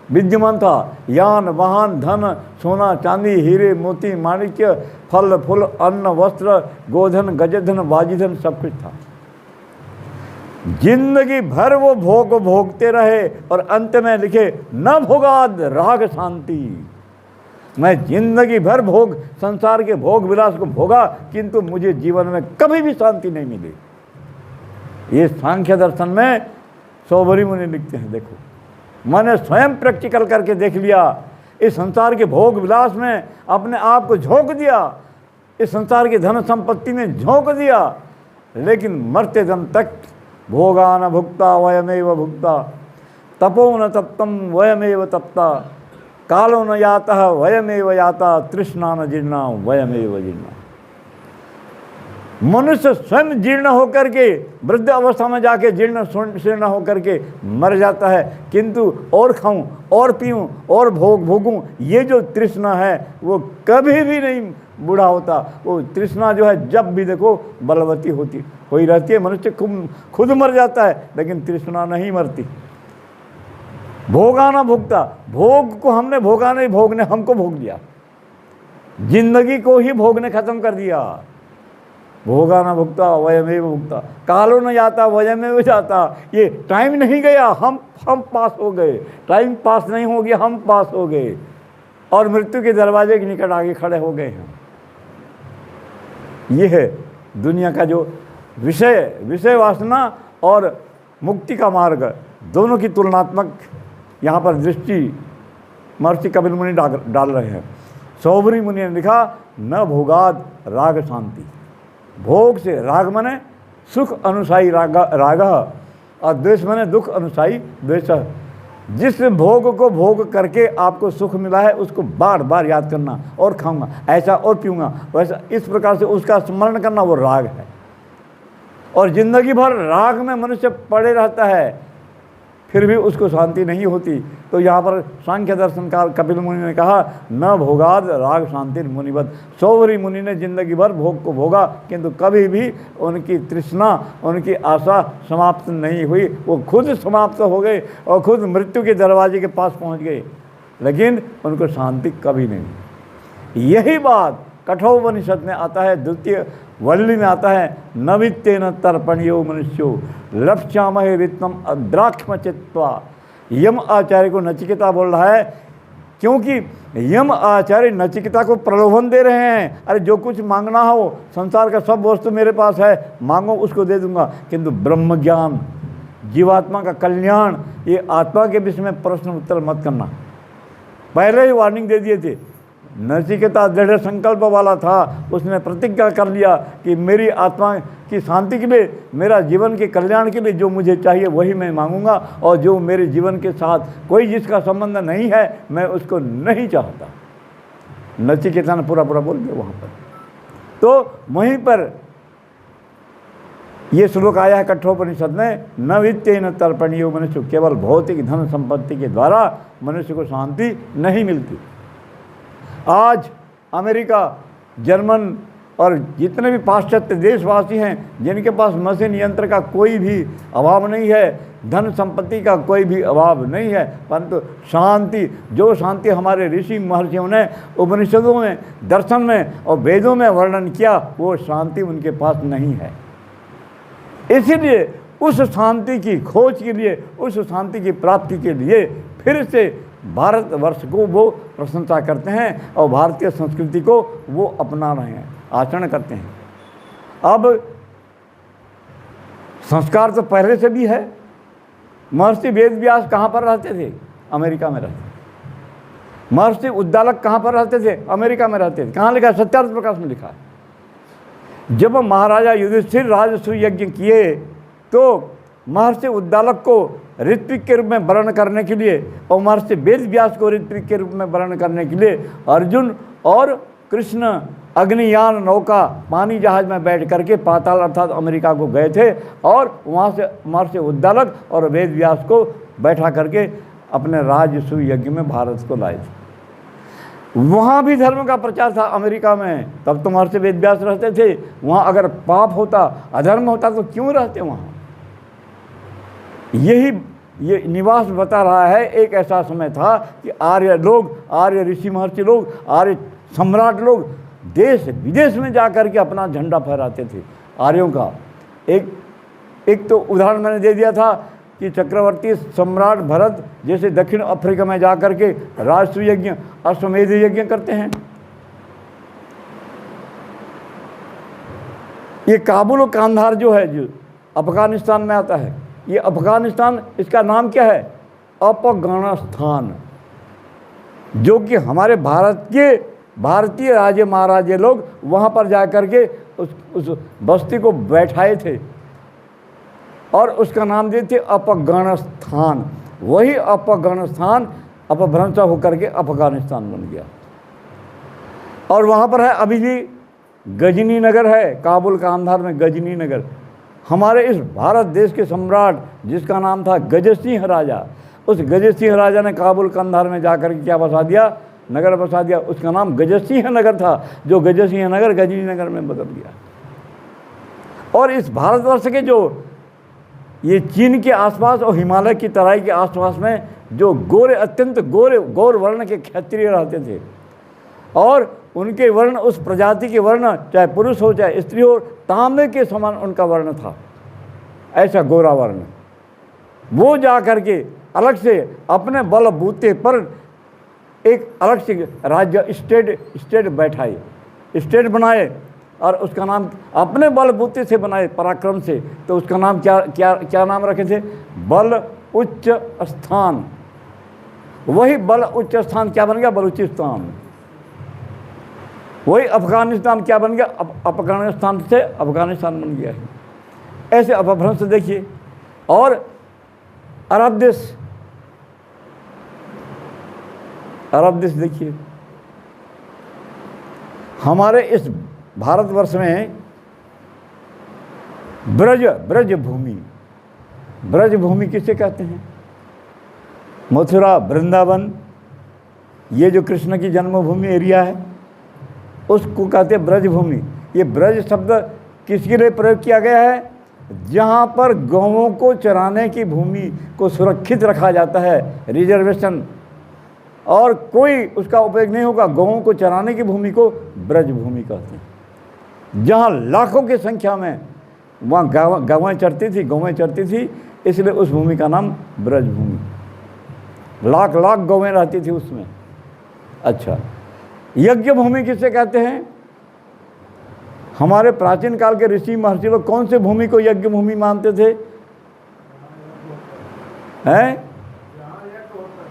[SPEAKER 2] विद्यमान था। यान, वाहन, धन, सोना, चांदी, हीरे, मोती, माणिक्य, फल फूल, अन्न, वस्त्र, गोधन, गजधन, बाजीधन, सब कुछ था। जिंदगी भर वो भोग भोगते रहे और अंत में लिखे न भोगाद राग शांति। मैं जिंदगी भर भोग, संसार के भोग विलास को भोगा, किंतु मुझे जीवन में कभी भी शांति नहीं मिली। ये सांख्य दर्शन में सौभरी मुनि लिखते हैं। देखो, मैंने स्वयं प्रैक्टिकल करके देख लिया। इस संसार के भोग विलास में अपने आप को झोंक दिया, इस संसार की धन संपत्ति में झोंक दिया, लेकिन मरते दम तक भोगा न भुक्ता वयमेव भुक्ता, तपो न तप्तम वयमेव तप्ता, कालो न याता वयमेव याता, तृष्णा न जीर्णा वयमेव जीर्णा। मनुष्य स्वयं जीर्ण होकर के वृद्ध अवस्था में जाके जीर्ण शीर्ण होकर के मर जाता है, किंतु और खाऊं और पीऊं और भोग भोगूं, ये जो तृष्णा है वो कभी भी नहीं बूढ़ा होता। वो तृष्णा जो है जब भी देखो बलवती होती हुई रहती है। मनुष्य खुद मर जाता है, लेकिन तृष्णा नहीं मरती। भोगा ना भोगता, भोग को हमने भोगा नहीं, भोग ने हमको भोग दिया, जिंदगी को ही भोग ने खत्म कर दिया। भोगा न भुगता वयमेव भुगता, कालो न जाता वयमेव जाता। ये टाइम नहीं गया, हम पास हो गए। टाइम पास नहीं हो गया, हम पास हो गए और मृत्यु के दरवाजे के निकट आगे खड़े हो गए हैं। ये है दुनिया का जो विषय वासना और मुक्ति का मार्ग, दोनों की तुलनात्मक यहाँ पर दृष्टि महर्षि कपिल मुनि डाल रहे हैं। सौभरी मुनि ने लिखा न भोगाद राग शांति। भोग से, राग मने सुख अनुसाई राग और द्वेष मने दुख अनुसाई द्वेष। जिस भोग को भोग करके आपको सुख मिला है उसको बार बार याद करना, और खाऊंगा ऐसा और पीऊंगा वैसा, इस प्रकार से उसका स्मरण करना, वो राग है। और जिंदगी भर राग में मनुष्य पड़े रहता है, फिर भी उसको शांति नहीं होती। तो यहाँ पर सांख्य दर्शनकार कपिल मुनि ने कहा न भोगाद राग शांति मुनिवत। सौभरी मुनि ने जिंदगी भर भोग को भोगा, किंतु कभी भी उनकी तृष्णा, उनकी आशा समाप्त नहीं हुई। वो खुद समाप्त हो गए और खुद मृत्यु के दरवाजे के पास पहुँच गए। लेकिन उनको शांति कभी नहीं। यही बात कठोपनिषद में आता है, द्वितीय वल्ली में आता है, नवित्तेन तर्पणियो मनुष्यो लक्ष्यामहे वित्तम अद्राक्षम चित्वा। यम आचार्य को नचिकेता बोल रहा है, क्योंकि यम आचार्य नचिकेता को प्रलोभन दे रहे हैं, अरे जो कुछ मांगना हो, संसार का सब वस्तु मेरे पास है, मांगो उसको दे दूंगा, किंतु ब्रह्म ज्ञान, जीवात्मा का कल्याण, ये आत्मा के विषय में प्रश्न उत्तर मत करना। पहले ही वार्निंग दे दिए थे। नचिकेता दृढ़ संकल्प वाला था, उसने प्रतिज्ञा कर लिया कि मेरी आत्मा की शांति के लिए, मेरा जीवन के कल्याण के लिए जो मुझे चाहिए वही मैं मांगूंगा, और जो मेरे जीवन के साथ कोई जिसका संबंध नहीं है मैं उसको नहीं चाहता। नचिकेता ने पूरा पूरा बोल दिया वहाँ पर। तो वहीं पर ये श्लोक आया है कठोपनिषद में, न वित्तेन तर्पणीयो मनुष्य। केवल भौतिक धन संपत्ति के द्वारा मनुष्य को शांति नहीं मिलती। आज अमेरिका, जर्मन और जितने भी पाश्चात्य देशवासी हैं, जिनके पास मशीन यंत्र का कोई भी अभाव नहीं है, धन संपत्ति का कोई भी अभाव नहीं है, परंतु शांति, जो शांति हमारे ऋषि महर्षियों ने उपनिषदों में, दर्शन में और वेदों में वर्णन किया, वो शांति उनके पास नहीं है। इसीलिए उस शांति की खोज के लिए, उस शांति की प्राप्ति के लिए फिर से भारतवर्ष को वो प्रशंसा करते हैं और भारतीय संस्कृति को वो अपना रहे हैं, आचरण करते हैं। अब संस्कार तो पहले से भी है। महर्षि वेद व्यास कहाँ पर रहते थे? अमेरिका में रहते। महर्षि उद्दालक कहाँ पर रहते थे? अमेरिका में रहते थे। कहाँ लिखा है? सत्यार्थ प्रकाश में लिखा है। जब महाराजा युधिष्ठिर राजसूय यज्ञ किए तो महर्षि उद्दालक को ऋत्विक के रूप में वर्ण करने के लिए और महर्षि वेद व्यास को ऋत्विक के रूप में वर्ण करने के लिए अर्जुन और कृष्ण अग्नियान नौका पानी जहाज में बैठ करके पाताल अर्थात अमेरिका को गए थे, और वहाँ से महर्षि उद्दालक और वेद व्यास को बैठा करके अपने राजसूय यज्ञ में भारत को लाए थे। वहाँ भी धर्म का प्रचार था अमेरिका में। तब तो महर्षि वेद व्यास रहते थे। वहाँ अगर पाप होता, अधर्म होता तो क्यों रहते वहाँ? ये निवास बता रहा है। एक ऐसा समय था कि आर्य लोग, आर्य ऋषि महर्षि लोग, आर्य सम्राट लोग देश विदेश में जाकर के अपना झंडा फहराते थे आर्यों का। एक तो उदाहरण मैंने दे दिया था कि चक्रवर्ती सम्राट भरत जैसे दक्षिण अफ्रीका में जाकर के राजसूय यज्ञ, अश्वमेध यज्ञ करते हैं। ये काबुल और कांधार जो है, जो अफगानिस्तान में आता है, ये अफगानिस्तान, इसका नाम क्या है? अपगानिस्तान, जो कि हमारे भारत के भारतीय राजे महाराजे लोग वहाँ पर जाकर के उस बस्ती को बैठाए थे और उसका नाम दिए थे अपगानिस्तान। वही अपगानिस्तान अपभ्रंश होकर के अफगानिस्तान बन गया। और वहाँ पर है अभी भी गजनी नगर है, काबुल कांधार में गजनी नगर। हमारे इस भारत देश के सम्राट जिसका नाम था गजसिंह राजा, उस गजसिंह राजा ने काबुल कांधार में जाकर के क्या बसा दिया? नगर बसा दिया। उसका नाम गजसिंह नगर था, जो गजसिंह नगर गजनी नगर में बदल गया। और इस भारतवर्ष के जो ये चीन के आसपास और हिमालय की तराई के आसपास में जो गोरे, अत्यंत गौर वर्ण के क्षत्रिय रहते थे, और उनके वर्ण, उस प्रजाति के वर्ण, चाहे पुरुष हो चाहे स्त्री हो, तांबे के समान उनका वर्ण था, ऐसा गोरा वर्ण। वो जा करके अलग से अपने बलबूते पर एक अलग से राज्य स्टेट बैठाए, स्टेट बनाए, और उसका नाम अपने बलबूते से बनाए, पराक्रम से। तो उसका नाम क्या नाम रखे थे? बल उच्च स्थान। वही बल उच्च स्थान क्या बन गया? बलूचिस्तान। वही अफगानिस्तान क्या बन गया? अफगानिस्तान से अफगानिस्तान बन गया है। ऐसे अपभ्रंश देखिए। और अरब देश देखिए। हमारे इस भारतवर्ष में ब्रज भूमि किसे कहते हैं? मथुरा, वृंदावन, ये जो कृष्ण की जन्मभूमि एरिया है उसको कहते हैं ब्रज भूमि। ये ब्रज शब्द किसके लिए प्रयोग किया गया है? जहाँ पर गौओं को चराने की भूमि को सुरक्षित रखा जाता है, रिजर्वेशन और कोई उसका उपयोग नहीं होगा। गौओं को चराने की भूमि को ब्रज भूमि कहते हैं, जहाँ लाखों की संख्या में वहाँ गौएं चरती थी, इसलिए उस भूमि का नाम ब्रज भूमि। लाख लाख गौएं रहती थी उसमें। अच्छा, यज्ञ भूमि किसे कहते हैं? हमारे प्राचीन काल के ऋषि महर्षि लोग कौन से भूमि को यज्ञ भूमि मानते थे? हैं?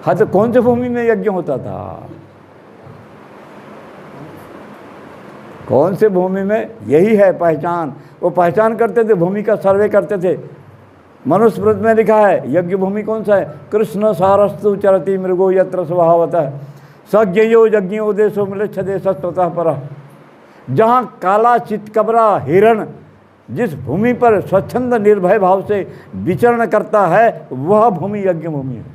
[SPEAKER 2] हाँ, तो कौन से भूमि में यज्ञ होता था? कौन से भूमि में? यही है पहचान। वो पहचान करते थे, भूमि का सर्वे करते थे। मनुस्मृति में लिखा है यज्ञ भूमि कौन सा है? कृष्ण सारस्तु चरति मृगो यत्र स्वभावतः सज्ञयो यज्ञो देशो मिलिच्छते सत्वतः परः। जहाँ काला चितकबरा हिरण जिस भूमि पर स्वच्छंद निर्भय भाव से विचरण करता है, वह भूमि यज्ञ भूमि है।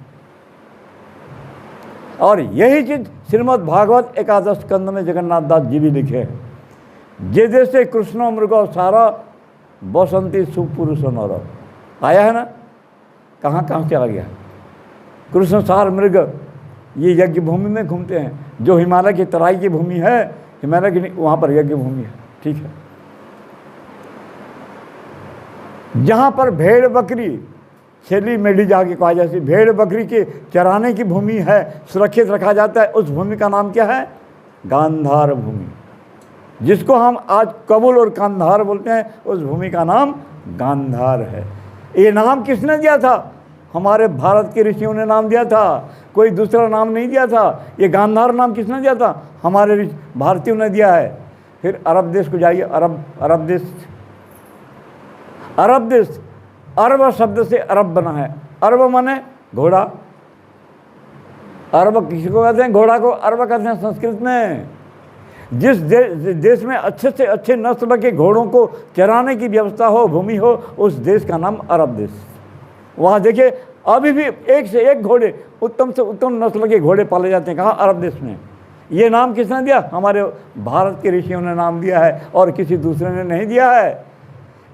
[SPEAKER 2] और यही चीज श्रीमद् भागवत एकादश स्कंद में जगन्नाथ दास जी भी लिखे हैं। जे देशे कृष्ण मृगो सारा बसंती सुपुरुष नर। आया है ना? कहाँ कहाँ से आ गया? कृष्ण सार मृग ये यज्ञ भूमि में घूमते हैं। जो हिमालय की तराई की भूमि है, हिमालय की वहाँ पर यज्ञ भूमि है। ठीक है। जहाँ पर भेड़ बकरी छेली मेढ़ी जाके कहा जैसे भेड़ बकरी के चराने की भूमि है, सुरक्षित रखा जाता है, उस भूमि का नाम क्या है? गांधार भूमि। जिसको हम आज कबूल और कांधार बोलते हैं, उस भूमि का नाम गांधार है। ये नाम किसने दिया था? हमारे भारत के ऋषियों ने नाम दिया था, कोई दूसरा नाम नहीं दिया था। ये गांधार नाम किसने दिया था? हमारे भारतीयों ने दिया है। फिर अरब देश को जाइए, अरब देश अरब शब्द से अरब बना है। अरब माने घोड़ा। अरब किसी को कहते हैं? घोड़ा को अरब कहते हैं संस्कृत में। जिस देश में अच्छे से अच्छे नस्ल के घोड़ों को चराने की व्यवस्था हो, भूमि हो, उस देश का नाम अरब देश। वहाँ देखिए अभी भी एक से एक घोड़े, उत्तम से उत्तम नस्ल के घोड़े पाले जाते हैं। कहाँ? अरब देश में। ये नाम किसने दिया? हमारे भारत के ऋषियों ने नाम दिया है, और किसी दूसरे ने नहीं दिया है।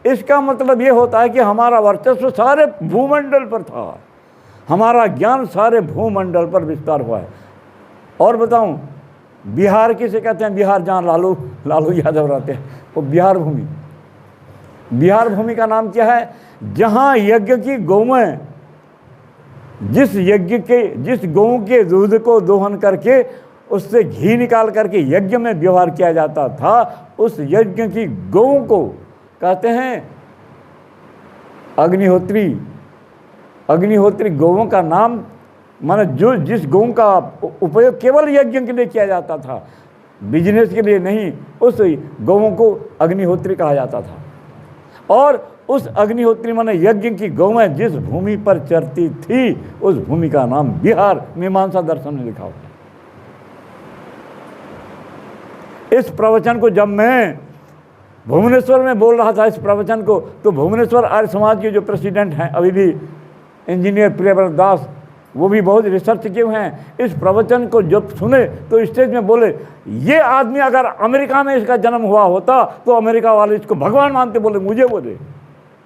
[SPEAKER 2] इसका मतलब ये होता है कि हमारा वर्चस्व सारे भूमंडल पर था, हमारा ज्ञान सारे भूमंडल पर विस्तार हुआ है। और बताऊं, बिहार किसे कहते हैं? बिहार जहाँ लालू यादव रहते हैं, वो बिहार भूमि। बिहार भूमि का नाम क्या है? जहाँ यज्ञ की गौएं, जिस गौ के दूध को दोहन करके उससे घी निकाल करके यज्ञ में व्यवहार किया जाता था, उस यज्ञ की गौ को कहते हैं अग्निहोत्री। अग्निहोत्री गौओं का नाम, माने जिस गौ का उपयोग केवल यज्ञ के लिए किया जाता था, बिजनेस के लिए नहीं, उस गौओं को अग्निहोत्री कहा जाता था। और उस अग्निहोत्री माने यज्ञ की गौएं जिस भूमि पर चरती थी, उस भूमि का नाम बिहार, मीमांसा दर्शन में लिखा होता है। इस प्रवचन को जब मैं भुवनेश्वर में बोल रहा था, इस प्रवचन को, तो भुवनेश्वर आर्य समाज के जो प्रेसिडेंट हैं अभी भी, इंजीनियर प्रियव्रत दास, वो भी बहुत रिसर्च किए हुए हैं। इस प्रवचन को जब सुने तो स्टेज में बोले, ये आदमी अगर अमेरिका में इसका जन्म हुआ होता तो अमेरिका वाले इसको भगवान मानते। बोले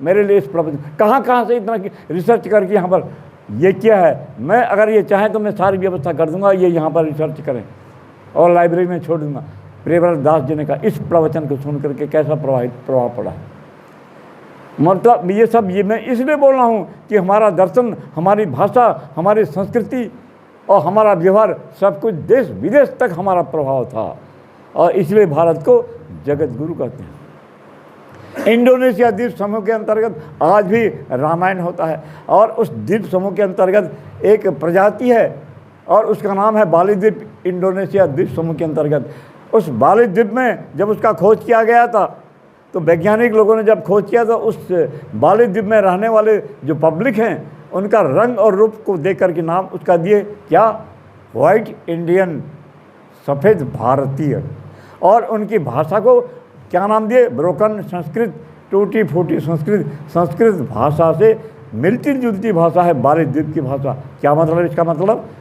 [SPEAKER 2] मेरे लिए इस प्रवचन कहाँ से इतना रिसर्च करके यहाँ पर ये किया है। मैं अगर ये चाहें तो मैं सारी व्यवस्था कर दूंगा, ये यहाँ पर रिसर्च करें और लाइब्रेरी में छोड़ दूंगा। प्रियव्रत दास जी ने कहा, इस प्रवचन को सुन करके कैसा प्रभाव पड़ा है। मतलब ये मैं इसलिए बोल रहा हूँ कि हमारा दर्शन, हमारी भाषा, हमारी संस्कृति और हमारा व्यवहार, सब कुछ देश विदेश तक हमारा प्रभाव था, और इसलिए भारत को जगत गुरु कहते हैं। इंडोनेशिया द्वीप समूह के अंतर्गत आज भी रामायण होता है, और उस द्वीप समूह के अंतर्गत एक प्रजाति है और उसका नाम है बाली द्वीप। इंडोनेशिया द्वीप समूह के अंतर्गत उस बाली द्वीप में जब उसका खोज किया गया था, तो वैज्ञानिक लोगों ने जब खोज किया तो उस बाली द्वीप में रहने वाले जो पब्लिक हैं, उनका रंग और रूप को देख करके नाम उसका दिए क्या? वाइट इंडियन, सफ़ेद भारतीय। और उनकी भाषा को क्या नाम दिए? ब्रोकन संस्कृत, टूटी फूटी संस्कृत। संस्कृत भाषा से मिलती जुलती भाषा है बाली द्वीप की भाषा। क्या मतलब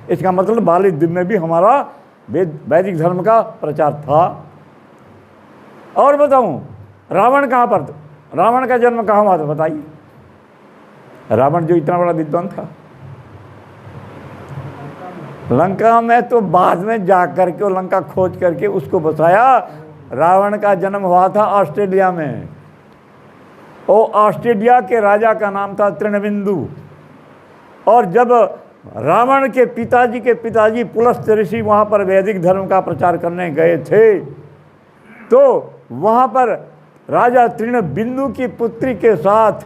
[SPEAKER 2] इसका मतलब बाली द्वीप में भी हमारा वैदिक धर्म का प्रचार था। और बताऊं, रावण कहाँ पर था? रावण का जन्म कहाँ हुआ था बताइए? रावण जो इतना बड़ा विद्वान था, लंका में तो बाद में जा करके लंका खोज करके उसको बसाया। रावण का जन्म हुआ था ऑस्ट्रेलिया में। और ऑस्ट्रेलिया के राजा का नाम था तृणबिंदु। और जब रावण के पिताजी पुलस्त्य ऋषि वहाँ पर वैदिक धर्म का प्रचार करने गए थे, तो वहाँ पर राजा तृणबिंदु की पुत्री के साथ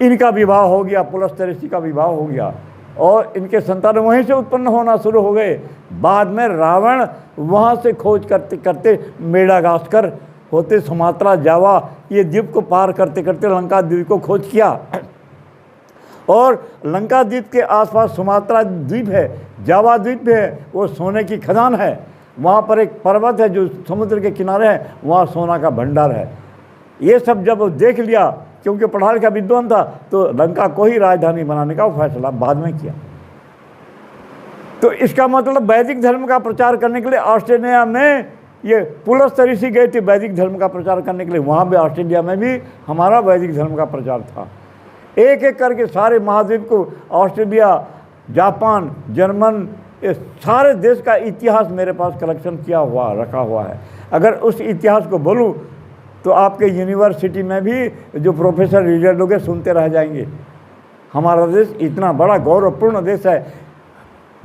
[SPEAKER 2] इनका विवाह हो गया, पुलस्त्य ऋषि का विवाह हो गया और इनके संतान वहीं से उत्पन्न होना शुरू हो गए। बाद में रावण वहाँ से खोज करते करते मेडागास्कर होते सुमात्रा जावा ये द्वीप को पार करते करते लंका द्वीप को खोज किया। और लंका द्वीप के आसपास सुमात्रा द्वीप है, जावा द्वीप है, वो सोने की खदान है। वहाँ पर एक पर्वत है जो समुद्र के किनारे है, वहाँ सोना का भंडार है। ये सब जब देख लिया, क्योंकि पढ़ा लिखा विद्वान था, तो लंका को ही राजधानी बनाने का फैसला बाद में किया। तो इसका मतलब वैदिक धर्म का प्रचार करने के लिए ऑस्ट्रेलिया में ये पुलस्त्य ऋषि गए थे वैदिक धर्म का प्रचार करने के लिए। वहाँ भी ऑस्ट्रेलिया में भी हमारा वैदिक धर्म का प्रचार था। एक एक करके सारे महाद्वीप को, ऑस्ट्रेलिया, जापान, जर्मन, ये सारे देश का इतिहास मेरे पास कलेक्शन किया हुआ रखा हुआ है। अगर उस इतिहास को बोलूं तो आपके यूनिवर्सिटी में भी जो प्रोफेसर रीडर लोग सुनते रह जाएंगे। हमारा देश इतना बड़ा गौरवपूर्ण देश है।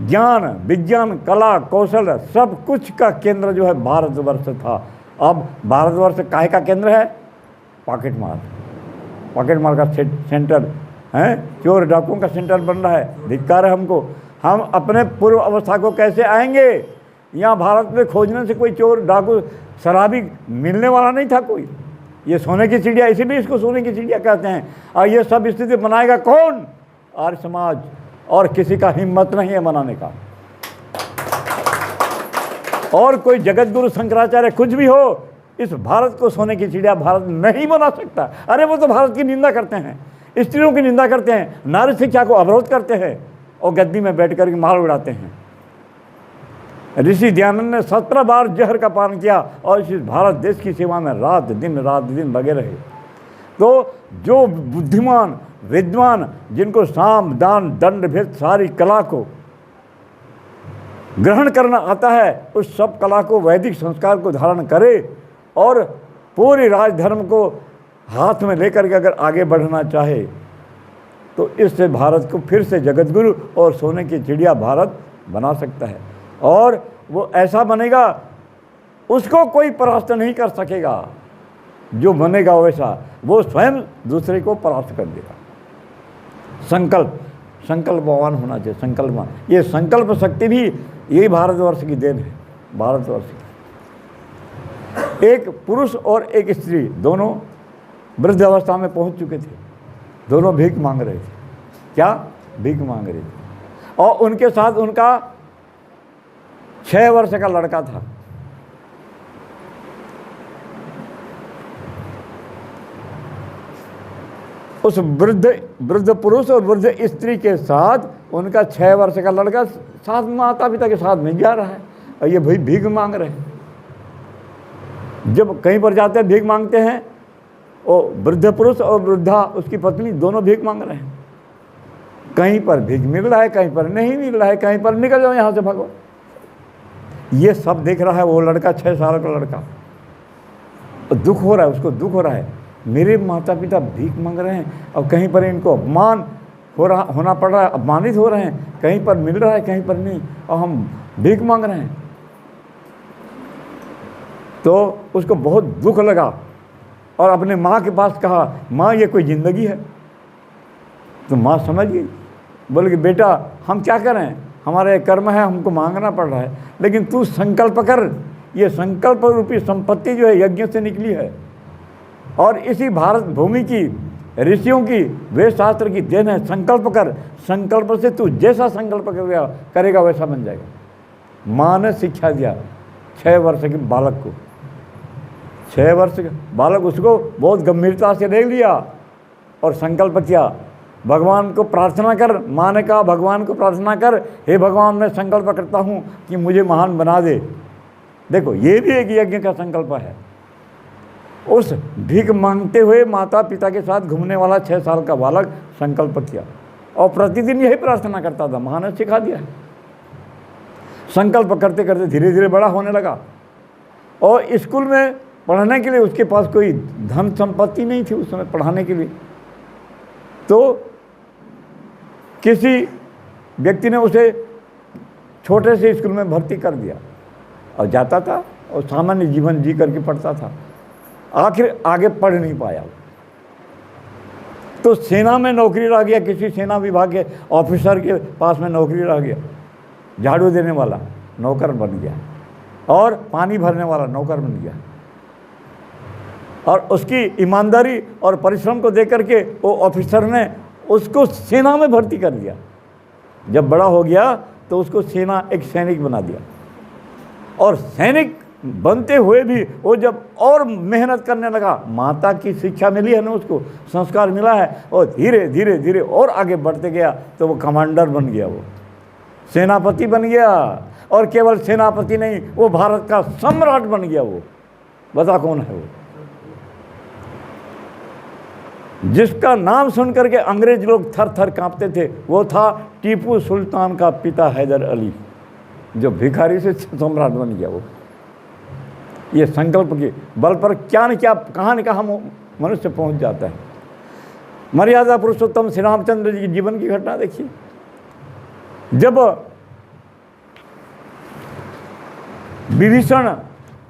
[SPEAKER 2] ज्ञान, विज्ञान, कला, कौशल सब कुछ का केंद्र जो है भारतवर्ष था। अब भारतवर्ष काहे का केंद्र है? पॉकेट मार का सेंटर है, चोर डाकुओं का सेंटर बन रहा है। धिक्कार है हमको। हम अपने पूर्व अवस्था को कैसे आएंगे? यहाँ भारत में खोजने से कोई चोर डाकू शराबी मिलने वाला नहीं था कोई। ये सोने की चिड़िया, इसीलिए इसको सोने की चिड़िया कहते हैं। और ये सब स्थिति बनाएगा कौन? आर्य समाज। और किसी का हिम्मत नहीं है बनाने का। और कोई जगत गुरु शंकराचार्य कुछ भी हो, इस भारत को सोने की चिड़िया भारत नहीं बना सकता। अरे वो तो भारत की निंदा करते हैं, स्त्रियों की निंदा करते हैं, नारी शिक्षा को अवरोध करते हैं और गद्दी में बैठ कर माल उड़ाते हैं। ऋषि दयानंद ने 17 बार जहर का पान किया और इस भारत देश की सेवा में रात दिन लगे रहे। तो जो बुद्धिमान विद्वान, जिनको साम दान दंड भेद सारी कला को ग्रहण करना आता है, उस सब कला को, वैदिक संस्कार को धारण करे और पूरी राजधर्म को हाथ में लेकर के अगर आगे बढ़ना चाहे, तो इससे भारत को फिर से जगतगुरु और सोने की चिड़िया भारत बना सकता है। और वो ऐसा बनेगा, उसको कोई परास्त नहीं कर सकेगा। जो बनेगा वैसा, वो स्वयं दूसरे को परास्त कर देगा। संकल्पवान होना चाहिए, संकल्पवान। ये संकल्प शक्ति भी यही भारतवर्ष की देन है। भारतवर्ष की एक पुरुष और एक स्त्री दोनों वृद्ध अवस्था में पहुंच चुके थे। दोनों भीख मांग रहे थे। क्या? भीख मांग रहे थे। और उनके साथ उनका 6 वर्ष का लड़का था। उस वृद्ध पुरुष और वृद्ध स्त्री के साथ उनका 6 वर्ष का लड़का साथ माता पिता के साथ में जा रहा है और ये भाई भीख मांग रहे हैं। जब कहीं पर जाते हैं भीख मांगते हैं, और वृद्ध पुरुष और वृद्धा उसकी पत्नी दोनों भीख मांग रहे हैं। कहीं पर भीख मिल रहा है, कहीं पर नहीं मिल रहा है, कहीं पर निकल जाओ यहाँ से भगवान। ये सब देख रहा है वो लड़का, 6 साल का लड़का। दुख हो रहा है उसको, दुख हो रहा है। मेरे माता पिता भीख मांग रहे हैं और कहीं पर इनको अपमान होना पड़ रहा है, अपमानित हो रहे हैं। कहीं पर मिल रहा है, कहीं पर नहीं, और हम भीख मांग रहे हैं। तो उसको बहुत दुख लगा और अपने माँ के पास कहा, माँ ये कोई ज़िंदगी है? तो माँ समझ गई, बोले कि बेटा हम क्या करें, हमारे कर्म है, हमको मांगना पड़ रहा है, लेकिन तू संकल्प कर। ये संकल्प रूपी संपत्ति जो है यज्ञ से निकली है और इसी भारत भूमि की ऋषियों की वेद शास्त्र की देन है। संकल्प कर, संकल्प से तू जैसा संकल्प करेगा वैसा बन जाएगा। माँ ने शिक्षा दिया 6 वर्ष के बालक को। 6 वर्ष का बालक उसको बहुत गंभीरता से ले लिया और संकल्प किया, भगवान को प्रार्थना कर। माँ ने कहा भगवान को प्रार्थना कर, हे भगवान मैं संकल्प करता हूँ कि मुझे महान बना दे। देखो ये भी एक यज्ञ का संकल्प है। उस भीख मांगते हुए माता पिता के साथ घूमने वाला 6 साल का बालक संकल्प किया और प्रतिदिन यही प्रार्थना करता था। माँ ने सिखा दिया है। संकल्प करते करते धीरे धीरे बड़ा होने लगा। और स्कूल में पढ़ने के लिए उसके पास कोई धन संपत्ति नहीं थी उस समय पढ़ाने के लिए। तो किसी व्यक्ति ने उसे छोटे से स्कूल में भर्ती कर दिया और जाता था और सामान्य जीवन जी करके पढ़ता था। आखिर आगे पढ़ नहीं पाया। तो सेना में नौकरी रह गया, किसी सेना विभाग के ऑफिसर के पास में नौकरी रह गया। झाड़ू देने वाला नौकर बन गया और पानी भरने वाला नौकर बन गया। और उसकी ईमानदारी और परिश्रम को देख करके वो ऑफिसर ने उसको सेना में भर्ती कर दिया। जब बड़ा हो गया तो उसको सेना एक सैनिक बना दिया। और सैनिक बनते हुए भी वो जब और मेहनत करने लगा, माता की शिक्षा मिली है ना, उसको संस्कार मिला है, और धीरे धीरे धीरे और आगे बढ़ते गया तो वो कमांडर बन गया, वो सेनापति बन गया। और केवल सेनापति नहीं, वो भारत का सम्राट बन गया। वो बता कौन है वो? जिसका नाम सुन करके अंग्रेज लोग थर थर कांपते थे, वो था टीपू सुल्तान का पिता हैदर अली, जो भिखारी से सम्राट बन गया। वो ये संकल्प के बल पर क्या न क्या, कहाँ न कहाँ मनुष्य पहुंच जाता है। मर्यादा पुरुषोत्तम श्री रामचंद्र जी के जीवन की घटना देखिए। जब विभीषण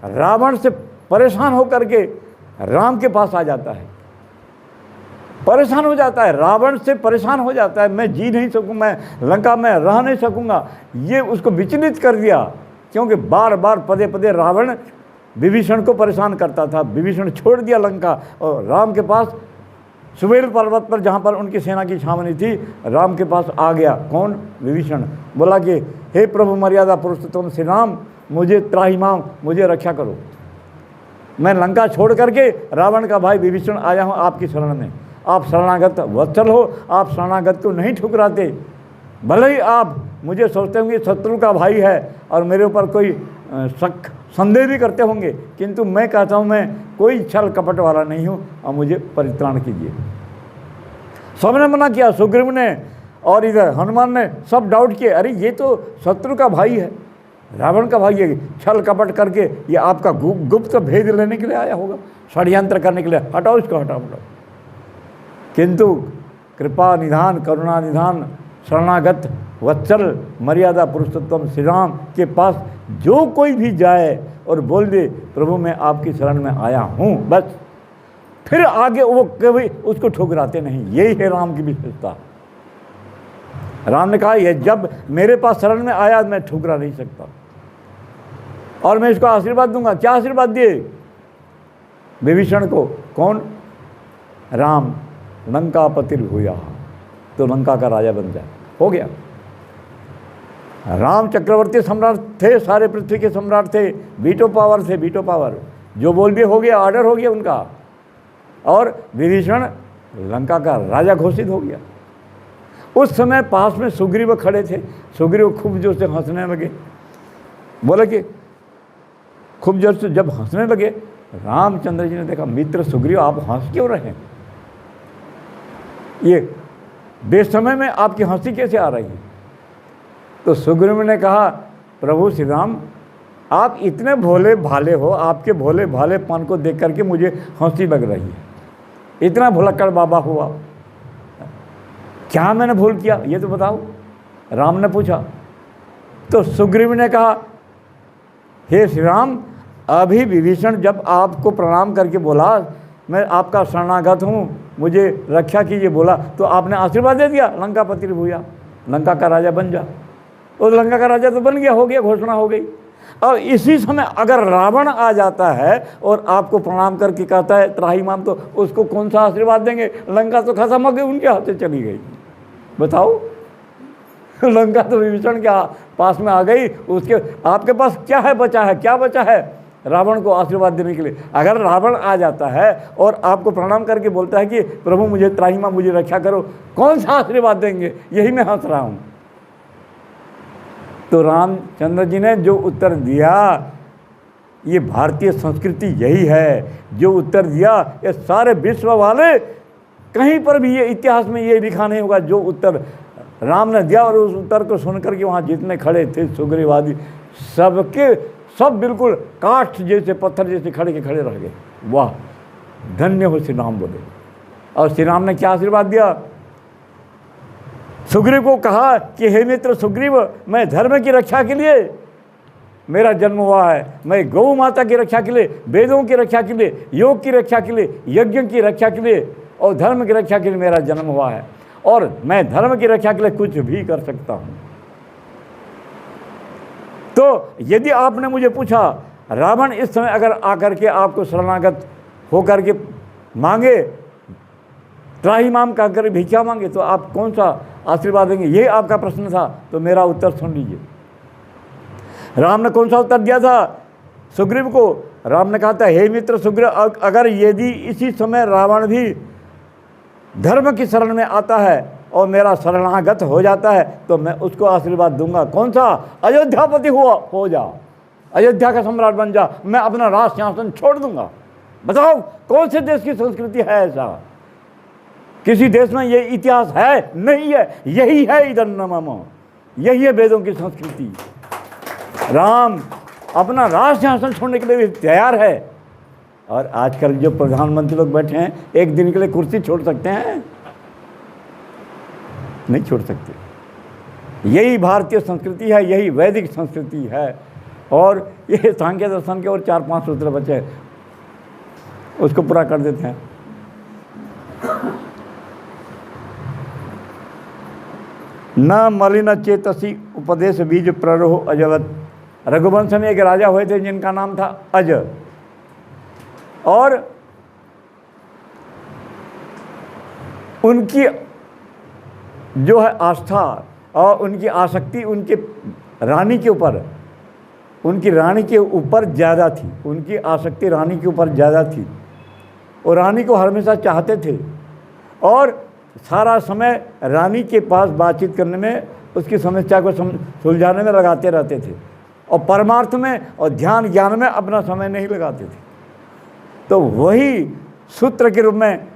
[SPEAKER 2] रावण से परेशान होकर के राम के पास आ जाता है, परेशान हो जाता है, रावण से परेशान हो जाता है, मैं जी नहीं सकूँ, मैं लंका में रह नहीं सकूँगा, ये उसको विचलित कर दिया। क्योंकि बार बार पदे पदे रावण विभीषण को परेशान करता था। विभीषण छोड़ दिया लंका और राम के पास सुबेल पर्वत पर, जहाँ पर उनकी सेना की छावनी थी, राम के पास आ गया। कौन? विभीषण। बोला कि हे प्रभु मर्यादा पुरुषोत्तम श्री राम, मुझे त्राहिमाम, मुझे रक्षा करो। मैं लंका छोड़ करके रावण का भाई विभीषण आया हूँ आपकी शरण में। आप शरणागत वत्सल हो, आप शरणागत को नहीं ठुकराते। भले ही आप मुझे सोचते होंगे शत्रु का भाई है और मेरे ऊपर कोई शक संदेह भी करते होंगे, किंतु मैं कहता हूँ मैं कोई छल कपट वाला नहीं हूँ और मुझे परित्राण कीजिए। सबने मना किया, सुग्रीव ने और इधर हनुमान ने सब डाउट किए, अरे ये तो शत्रु का भाई है, रावण का भाई है, छल कपट करके ये आपका गुप्त भेद लेने के लिए आया होगा, षड्यंत्र करने के लिए, हटाओ इसको, हटाओ हटाओ। किंतु कृपा निधान, करुणा निधान, शरणागत वत्सल मर्यादा पुरुषोत्तम श्री राम के पास जो कोई भी जाए और बोल दे प्रभु मैं आपकी शरण में आया हूँ, बस फिर आगे वो कभी उसको ठुकराते नहीं। यही है राम की विशेषता। राम ने कहा ये जब मेरे पास शरण में आया मैं ठुकरा नहीं सकता और मैं इसको आशीर्वाद दूंगा। क्या आशीर्वाद दिए विभीषण को? कौन? राम लंकापति भूया, तो लंका का राजा बन जाए। हो गया। राम चक्रवर्ती सम्राट थे, सारे पृथ्वी के सम्राट थे, वीटो पावर थे, वीटो पावर, जो बोल दिए हो गया, ऑर्डर हो गया उनका। और विभीषण लंका का राजा घोषित हो गया। उस समय पास में सुग्रीव खड़े थे। सुग्रीव खूब जोर से हंसने लगे। बोले कि खूब जोर से जब हंसने लगे, रामचंद्र जी ने देखा मित्र सुग्रीव आप हंस क्यों रहे हैं, ये बेसमय में आपकी हंसी कैसे आ रही है? तो सुग्रीव ने कहा प्रभु श्री राम आप इतने भोले भाले हो, आपके भोले भालेपन को देख करके मुझे हंसी लग रही है। इतना भुलक्कड़ बाबा हुआ, क्या मैंने भूल किया ये तो बताओ? राम ने पूछा। तो सुग्रीव ने कहा हे श्री राम, अभी विभीषण जब आपको प्रणाम करके बोला मैं आपका शरणागत हूँ, मुझे रक्षा कीजिए बोला, तो आपने आशीर्वाद दे दिया लंकापति भूया, लंका का राजा बन जा। और लंका का राजा तो बन गया, हो गया, घोषणा हो गई। और इसी समय अगर रावण आ जाता है और आपको प्रणाम करके कहता है त्राहिमाम, तो उसको कौन सा आशीर्वाद देंगे? लंका तो खत्म हो गई, उनके हाथ से चली गई। बताओ, लंका तो विभीषण के पास में आ गई, उसके आपके पास क्या है बचा है? क्या बचा है रावण को आशीर्वाद देने के लिए? अगर रावण आ जाता है और आपको प्रणाम करके बोलता है कि प्रभु मुझे त्राहिमाम, मुझे रक्षा करो, कौन सा आशीर्वाद देंगे? यही मैं हंस रहा हूँ। तो रामचंद्र जी ने जो उत्तर दिया, ये भारतीय संस्कृति यही है, जो उत्तर दिया ये सारे विश्व वाले कहीं पर भी ये इतिहास में ये लिखा नहीं होगा जो उत्तर राम ने दिया और उस उत्तर को सुनकर के वहाँ जितने खड़े थे सुग्रीव आदि सबके सब बिल्कुल काठ जैसे पत्थर जैसे खड़े के खड़े रह गए। वाह, धन्य हो श्री राम बोले। और श्री राम ने क्या आशीर्वाद दिया? सुग्रीव को कहा कि हे मित्र सुग्रीव, मैं धर्म की रक्षा के लिए मेरा जन्म हुआ है, मैं गौ माता की रक्षा के लिए, वेदों की रक्षा के लिए, योग की रक्षा के लिए, यज्ञ की रक्षा के लिए और धर्म की रक्षा के लिए मेरा जन्म हुआ है, और मैं धर्म की रक्षा के लिए कुछ भी कर सकता हूँ। तो यदि आपने मुझे पूछा रावण इस समय अगर आकर के आपको शरणागत होकर के मांगे, त्राही माम कहकर भिक्षा मांगे, तो आप कौन सा आशीर्वाद देंगे? यही आपका प्रश्न था, तो मेरा उत्तर सुन लीजिए। राम ने कौन सा उत्तर दिया था सुग्रीव को? राम ने कहा था, हे मित्र सुग्रीव, अगर यदि इसी समय रावण भी धर्म की शरण में आता है और मेरा शरणागत हो जाता है तो मैं उसको आशीर्वाद दूंगा। कौन सा? अयोध्यापति हो जा, अयोध्या का सम्राट बन जा, मैं अपना राज सिंहासन छोड़ दूंगा। बताओ कौन से देश की संस्कृति है ऐसा? किसी देश में ये इतिहास है? नहीं है। यही है इधर नमम, यही है वेदों की संस्कृति। राम अपना राज सिंहासन छोड़ने के लिए भी तैयार है। और आजकल जो प्रधानमंत्री लोग बैठे हैं, एक दिन के लिए कुर्सी छोड़ सकते हैं? नहीं छोड़ सकते। यही भारतीय संस्कृति है, यही वैदिक संस्कृति है। और ये सांख्य दर्शन के और 4-5 सूत्र बचे हैं, उसको पूरा कर देते हैं। न मलिन चेतसी उपदेश बीज प्ररोह अजवत। रघुवंश में एक राजा हुए थे जिनका नाम था अज, और उनकी जो है आस्था और उनकी आसक्ति उनके रानी के ऊपर, उनकी रानी के ऊपर ज़्यादा थी। उनकी आसक्ति रानी के ऊपर ज़्यादा थी और रानी को हमेशा चाहते थे और सारा समय रानी के पास बातचीत करने में, उसकी समस्या को सुलझाने में लगाते रहते थे और परमार्थ में और ध्यान ज्ञान में अपना समय नहीं लगाते थे। तो वही सूत्र के रूप में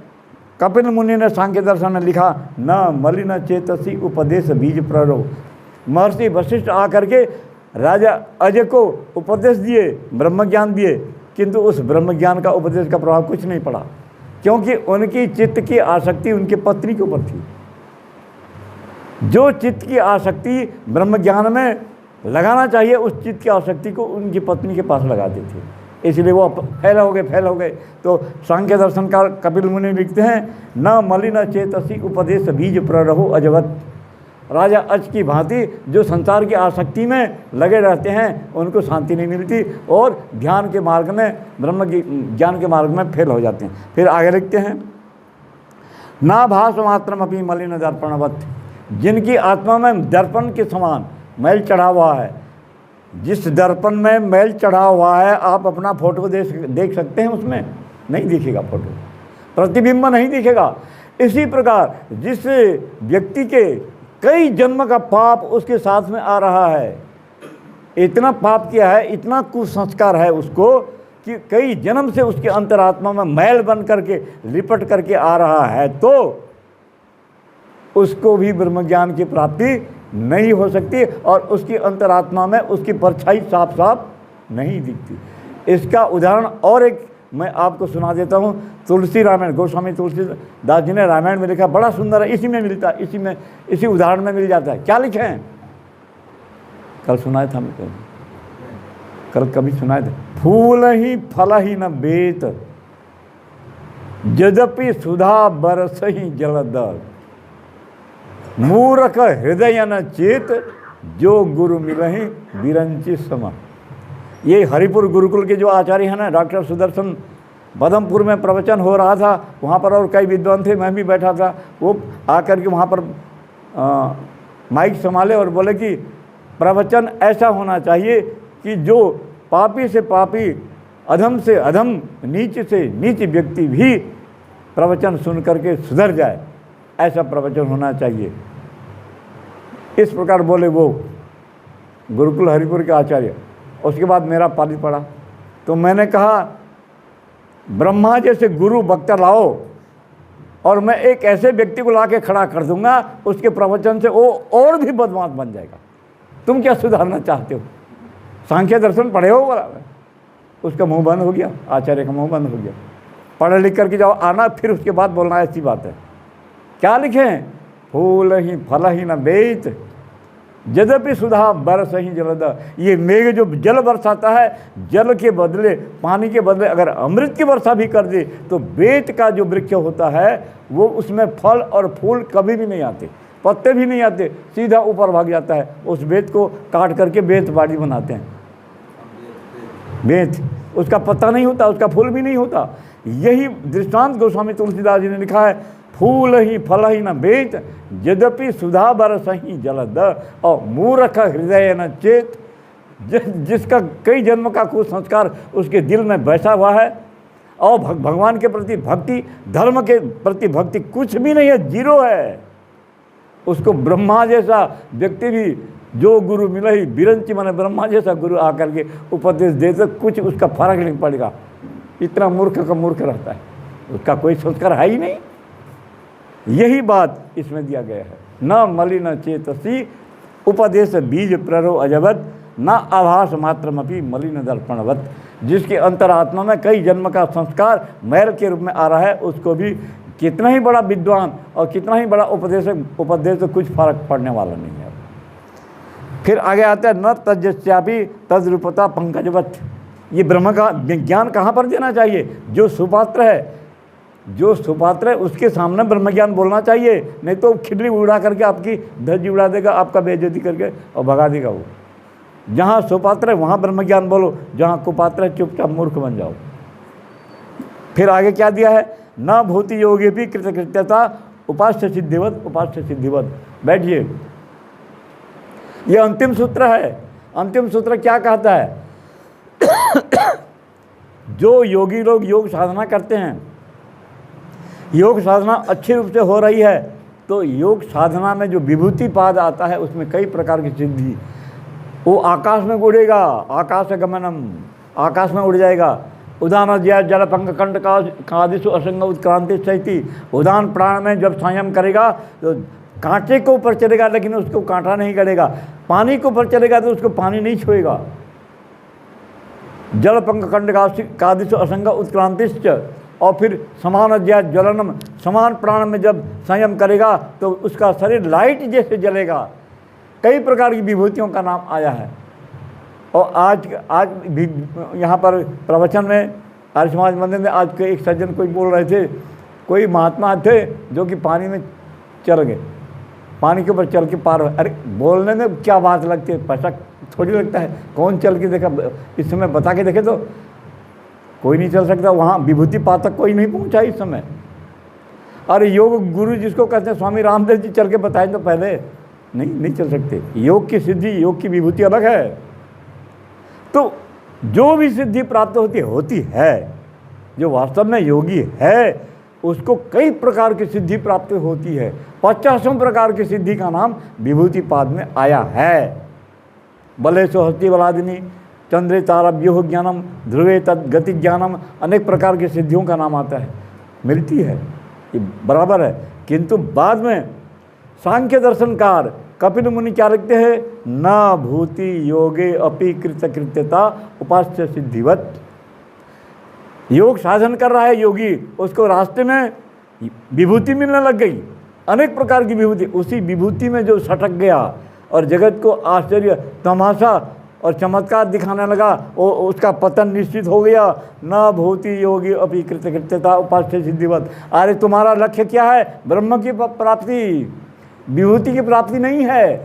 [SPEAKER 2] कपिल मुनि ने सांख्य दर्शन में लिखा, न मलिन चेतसी उपदेश बीज प्ररोह। महर्षि वशिष्ठ आकर के राजा अजय को उपदेश दिए, ब्रह्म ज्ञान दिए, किंतु उस ब्रह्म ज्ञान का उपदेश का प्रभाव कुछ नहीं पड़ा, क्योंकि उनकी चित्त की आसक्ति उनकी पत्नी के ऊपर थी। जो चित्त की आसक्ति ब्रह्म ज्ञान में लगाना चाहिए, उस चित्त की आसक्ति को उनकी पत्नी के पास लगाते थे, इसलिए वो फैल हो गए। तो सांख्य दर्शनकार कपिल मुनि लिखते हैं, न मलिन चेतसी उपदेश बीज प्ररहो अजवत। राजा अज की भांति जो संसार की आसक्ति में लगे रहते हैं उनको शांति नहीं मिलती और ध्यान के मार्ग में, ब्रह्म ज्ञान के मार्ग में फेल हो जाते हैं। फिर आगे लिखते हैं, ना भास मात्रम अपनी मलिन दर्पणवत। जिनकी आत्मा में दर्पण के समान मैल चढ़ा हुआ है, जिस दर्पण में मैल चढ़ा हुआ है, आप अपना फोटो देख सकते हैं, उसमें नहीं दिखेगा, फोटो प्रतिबिंब नहीं दिखेगा। इसी प्रकार जिस व्यक्ति के कई जन्म का पाप उसके साथ में आ रहा है, इतना पाप किया है, इतना कुसंस्कार है उसको कि कई जन्म से उसके अंतरात्मा में मैल बन करके लिपट करके आ रहा है, तो उसको भी ब्रह्म ज्ञान की प्राप्ति नहीं हो सकती और उसकी अंतरात्मा में उसकी परछाई साफ साफ नहीं दिखती। इसका उदाहरण और एक मैं आपको सुना देता हूँ। तुलसी रामायण, गोस्वामी तुलसीदास जी ने रामायण में लिखा, बड़ा सुंदर है, इसी में मिलता है, इसी उदाहरण में मिल जाता है। क्या लिखे हैं? कल सुनाया था मैं, कल कभी सुनाया था। फूल ही फल ही न बेत, यद्यपि सुधा बरस ही जलदर। मूर्ख हृदय न चेत, जो गुरु मिलहि विरंचि सम। ये हरिपुर गुरुकुल के जो आचार्य हैं ना, डॉक्टर सुदर्शन, बदमपुर में प्रवचन हो रहा था, वहाँ पर और कई विद्वान थे, मैं भी बैठा था। वो आकर के वहाँ पर माइक संभाले और बोले कि प्रवचन ऐसा होना चाहिए कि जो पापी से पापी, अधम से अधम, नीच से नीच व्यक्ति भी प्रवचन सुन करके सुधर जाए, ऐसा प्रवचन होना चाहिए। इस प्रकार बोले वो गुरुकुल हरिपुर के आचार्य। उसके बाद मेरा पाली पड़ा, तो मैंने कहा ब्रह्मा जैसे गुरु वक्ता लाओ और मैं एक ऐसे व्यक्ति को ला के खड़ा कर दूंगा, उसके प्रवचन से वो और भी बदमाश बन जाएगा। तुम क्या सुधारना चाहते हो? सांख्य दर्शन पढ़े हो? बराबर, उसका मुंह बंद हो गया, आचार्य का मुंह बंद हो गया। पढ़ लिख करके जाओ, आना, फिर उसके बाद बोलना, ऐसी बात है। क्या लिखे? फूल ही फल ही न बेत, यद्यपि सुधा बरस ही जलद। ये मेघ जो जल बरसाता है, जल के बदले, पानी के बदले अगर अमृत की वर्षा भी कर दे तो बेत का जो वृक्ष होता है वो, उसमें फल और फूल कभी भी नहीं आते, पत्ते भी नहीं आते, सीधा ऊपर भाग जाता है। उस बेत को काट करके बेत बाड़ी बनाते हैं। बेत, उसका पत्ता नहीं होता, उसका फूल भी नहीं होता। यही दृष्टांत गोस्वामी तुलसीदास जी ने लिखा है, फूल ही फल ही न बेत, यद्यपि सुधा बरस ही जलद। और मूर्ख हृदय न चेत, जिसका कई जन्म का कुछ संस्कार उसके दिल में बैठा हुआ है, और भगवान के प्रति भक्ति, धर्म के प्रति भक्ति कुछ भी नहीं है, जीरो है। उसको ब्रह्मा जैसा व्यक्ति भी, जो गुरु मिला ही बिरंची माने ब्रह्मा जैसा गुरु आकर के उपदेश दे तो कुछ उसका फर्क नहीं पड़ेगा। इतना मूर्ख का मूर्ख रहता है, उसका कोई संस्कार है ही नहीं। यही बात इसमें दिया गया है। न मलिन चेतसी उपदेश बीज प्ररो अजबत, न आभास मात्रमपि मलिन दर्पणवत। जिसके अंतरात्मा में कई जन्म का संस्कार मैल के रूप में आ रहा है, उसको भी कितना ही बड़ा विद्वान और कितना ही बड़ा उपदेश तो कुछ फर्क पड़ने वाला नहीं है। फिर आगे आता है, न तजस्यापि तद्रूपता पंकजवत। ये ब्रह्म का ज्ञान कहाँ पर देना चाहिए? जो सुपात्र है, जो सुपात्र है उसके सामने ब्रह्म ज्ञान बोलना चाहिए, नहीं तो खिल्ली उड़ा करके आपकी धज्जी उड़ा देगा, आपका बेइज्जती करके और भगा देगा वो। जहाँ सुपात्र है वहाँ ब्रह्म ज्ञान बोलो, जहाँ कुपात्र है चुपचाप मूर्ख बन जाओ। फिर आगे क्या दिया है? न भूति योगी भी कृतकृत्यता उपास्य सिद्धिवत, उपास्य सिद्धिवत। बैठिए, ये अंतिम सूत्र है। अंतिम सूत्र क्या कहता है? जो योगी लोग योग साधना करते हैं, योग साधना अच्छी रूप से हो रही है, तो योग साधना में जो विभूति पाद आता है उसमें कई प्रकार की सिद्धि, वो आकाश में उड़ेगा, आकाश गमनम, आकाश में उड़ जाएगा। उदान जल पंख कंड कादिशु असंग उत्क्रांति सहिति। उदान प्राण में जब संयम करेगा तो कांटे के ऊपर चलेगा, लेकिन उसको कांटा नहीं गड़ेगा। पानी के ऊपर चलेगा तो उसको पानी नहीं छुएगा। जल पंख कंड कादिशु असंग उत्क्रांतिश्च। और फिर समान अज्ञात ज्वलनम, समान प्राण में जब संयम करेगा तो उसका शरीर लाइट जैसे जलेगा। कई प्रकार की विभूतियों का नाम आया है। और आज भी यहाँ पर प्रवचन में आर्य समाज मंदिर में आज के एक सज्जन कोई बोल रहे थे, कोई महात्मा थे जो कि पानी में चल गए, पानी के ऊपर चल के पार। अरे बोलने में क्या बात लगती है, पैसा थोड़ी लगता है। कौन चल के देखा? इस समय बता के देखे तो कोई नहीं चल सकता। वहाँ विभूति पाद तक कोई नहीं पहुँचा इस समय। अरे योग गुरु जिसको कहते हैं, स्वामी रामदेव जी चल के बताएं तो पहले नहीं चल सकते। योग की सिद्धि, योग की विभूति अलग है। तो जो भी सिद्धि प्राप्त होती है, जो वास्तव में योगी है उसको कई प्रकार की सिद्धि प्राप्त होती है। 50 प्रकार की सिद्धि का नाम विभूति पाद में आया है। बले सो हस्ती बलादिनी, चंद्रे ताराभ्यो ज्ञानम, ध्रुवे तद गति ज्ञानम, अनेक प्रकार की सिद्धियों का नाम आता है, मिलती है, ये बराबर है। किंतु बाद में सांख्य दर्शनकार कपिल मुनि क्या लिखते हैं? न भूति योगे अपि कृतकृत्यता उपास्य सिद्धिवत। योग साधन कर रहा है योगी, उसको रास्ते में विभूति मिलने लग गई, अनेक प्रकार की विभूति। उसी विभूति में जो सटक गया और जगत को आश्चर्य, तमाशा और चमत्कार दिखाने लगा, वो उसका पतन निश्चित हो गया। न भूति योगी अपि कृतकृत्यता उपास्य सिद्धिवत। अरे तुम्हारा लक्ष्य क्या है? ब्रह्म की प्राप्ति, विभूति की प्राप्ति नहीं है।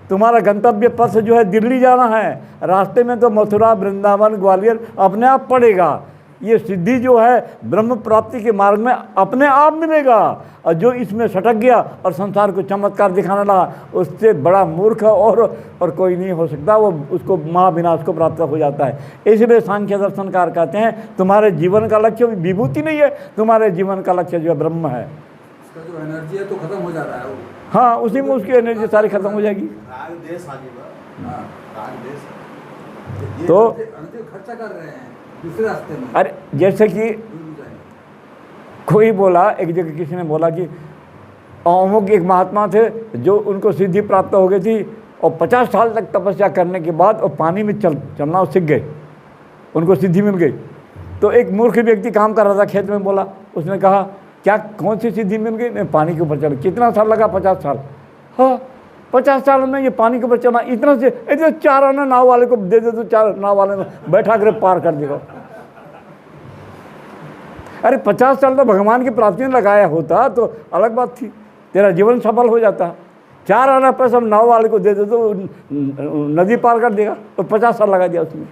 [SPEAKER 2] तुम्हारा गंतव्य पथ जो है दिल्ली जाना है, रास्ते में तो मथुरा, वृंदावन, ग्वालियर अपने आप पड़ेगा। ये सिद्धि जो है ब्रह्म प्राप्ति के मार्ग में अपने आप मिलेगा। और जो इसमें सटक गया और संसार को चमत्कार दिखाने लगा, उससे बड़ा मूर्ख और कोई नहीं हो सकता। वो उसको महाविनाश को प्राप्त हो जाता है। इसलिए सांख्य दर्शनकार कहते हैं तुम्हारे जीवन का लक्ष्य विभूति नहीं है, तुम्हारे जीवन का लक्ष्य जो है ब्रह्म है।
[SPEAKER 3] उसका जो एनर्जी है तो खत्म हो जा रहा है वो।
[SPEAKER 2] हाँ, उसी में उसकी एनर्जी सारी खत्म हो जाएगी।
[SPEAKER 3] हाँ,
[SPEAKER 2] तो
[SPEAKER 3] खर्चा कर रहे हैं दूसरे रास्ते में।
[SPEAKER 2] अरे जैसे कि कोई बोला, एक जगह किसी ने बोला कि अमुक एक महात्मा थे जो उनको सिद्धि प्राप्त हो गई थी और 50 साल तक तपस्या करने के बाद और पानी में चलना सीख गए, उनको सिद्धि मिल गई। तो एक मूर्ख व्यक्ति काम कर रहा था खेत में, बोला, उसने कहा क्या कौन सी सिद्धि मिल गई? मैं पानी के ऊपर चल। कितना साल लगा? 50 साल। हाँ, 50 साल में ये पानी के ऊपर चलना इतना से, इतने 4 आना नाव वाले को दे दे तो 4 नाव वाले में बैठा कर पार कर देगा। अरे 50 साल तो भगवान की प्राप्ति में लगाया होता तो अलग बात थी, तेरा जीवन सफल हो जाता। 4 आना पैसा नाव वाले को दे दे तो नदी पार कर देगा, तो 50 साल लगा दिया उसने।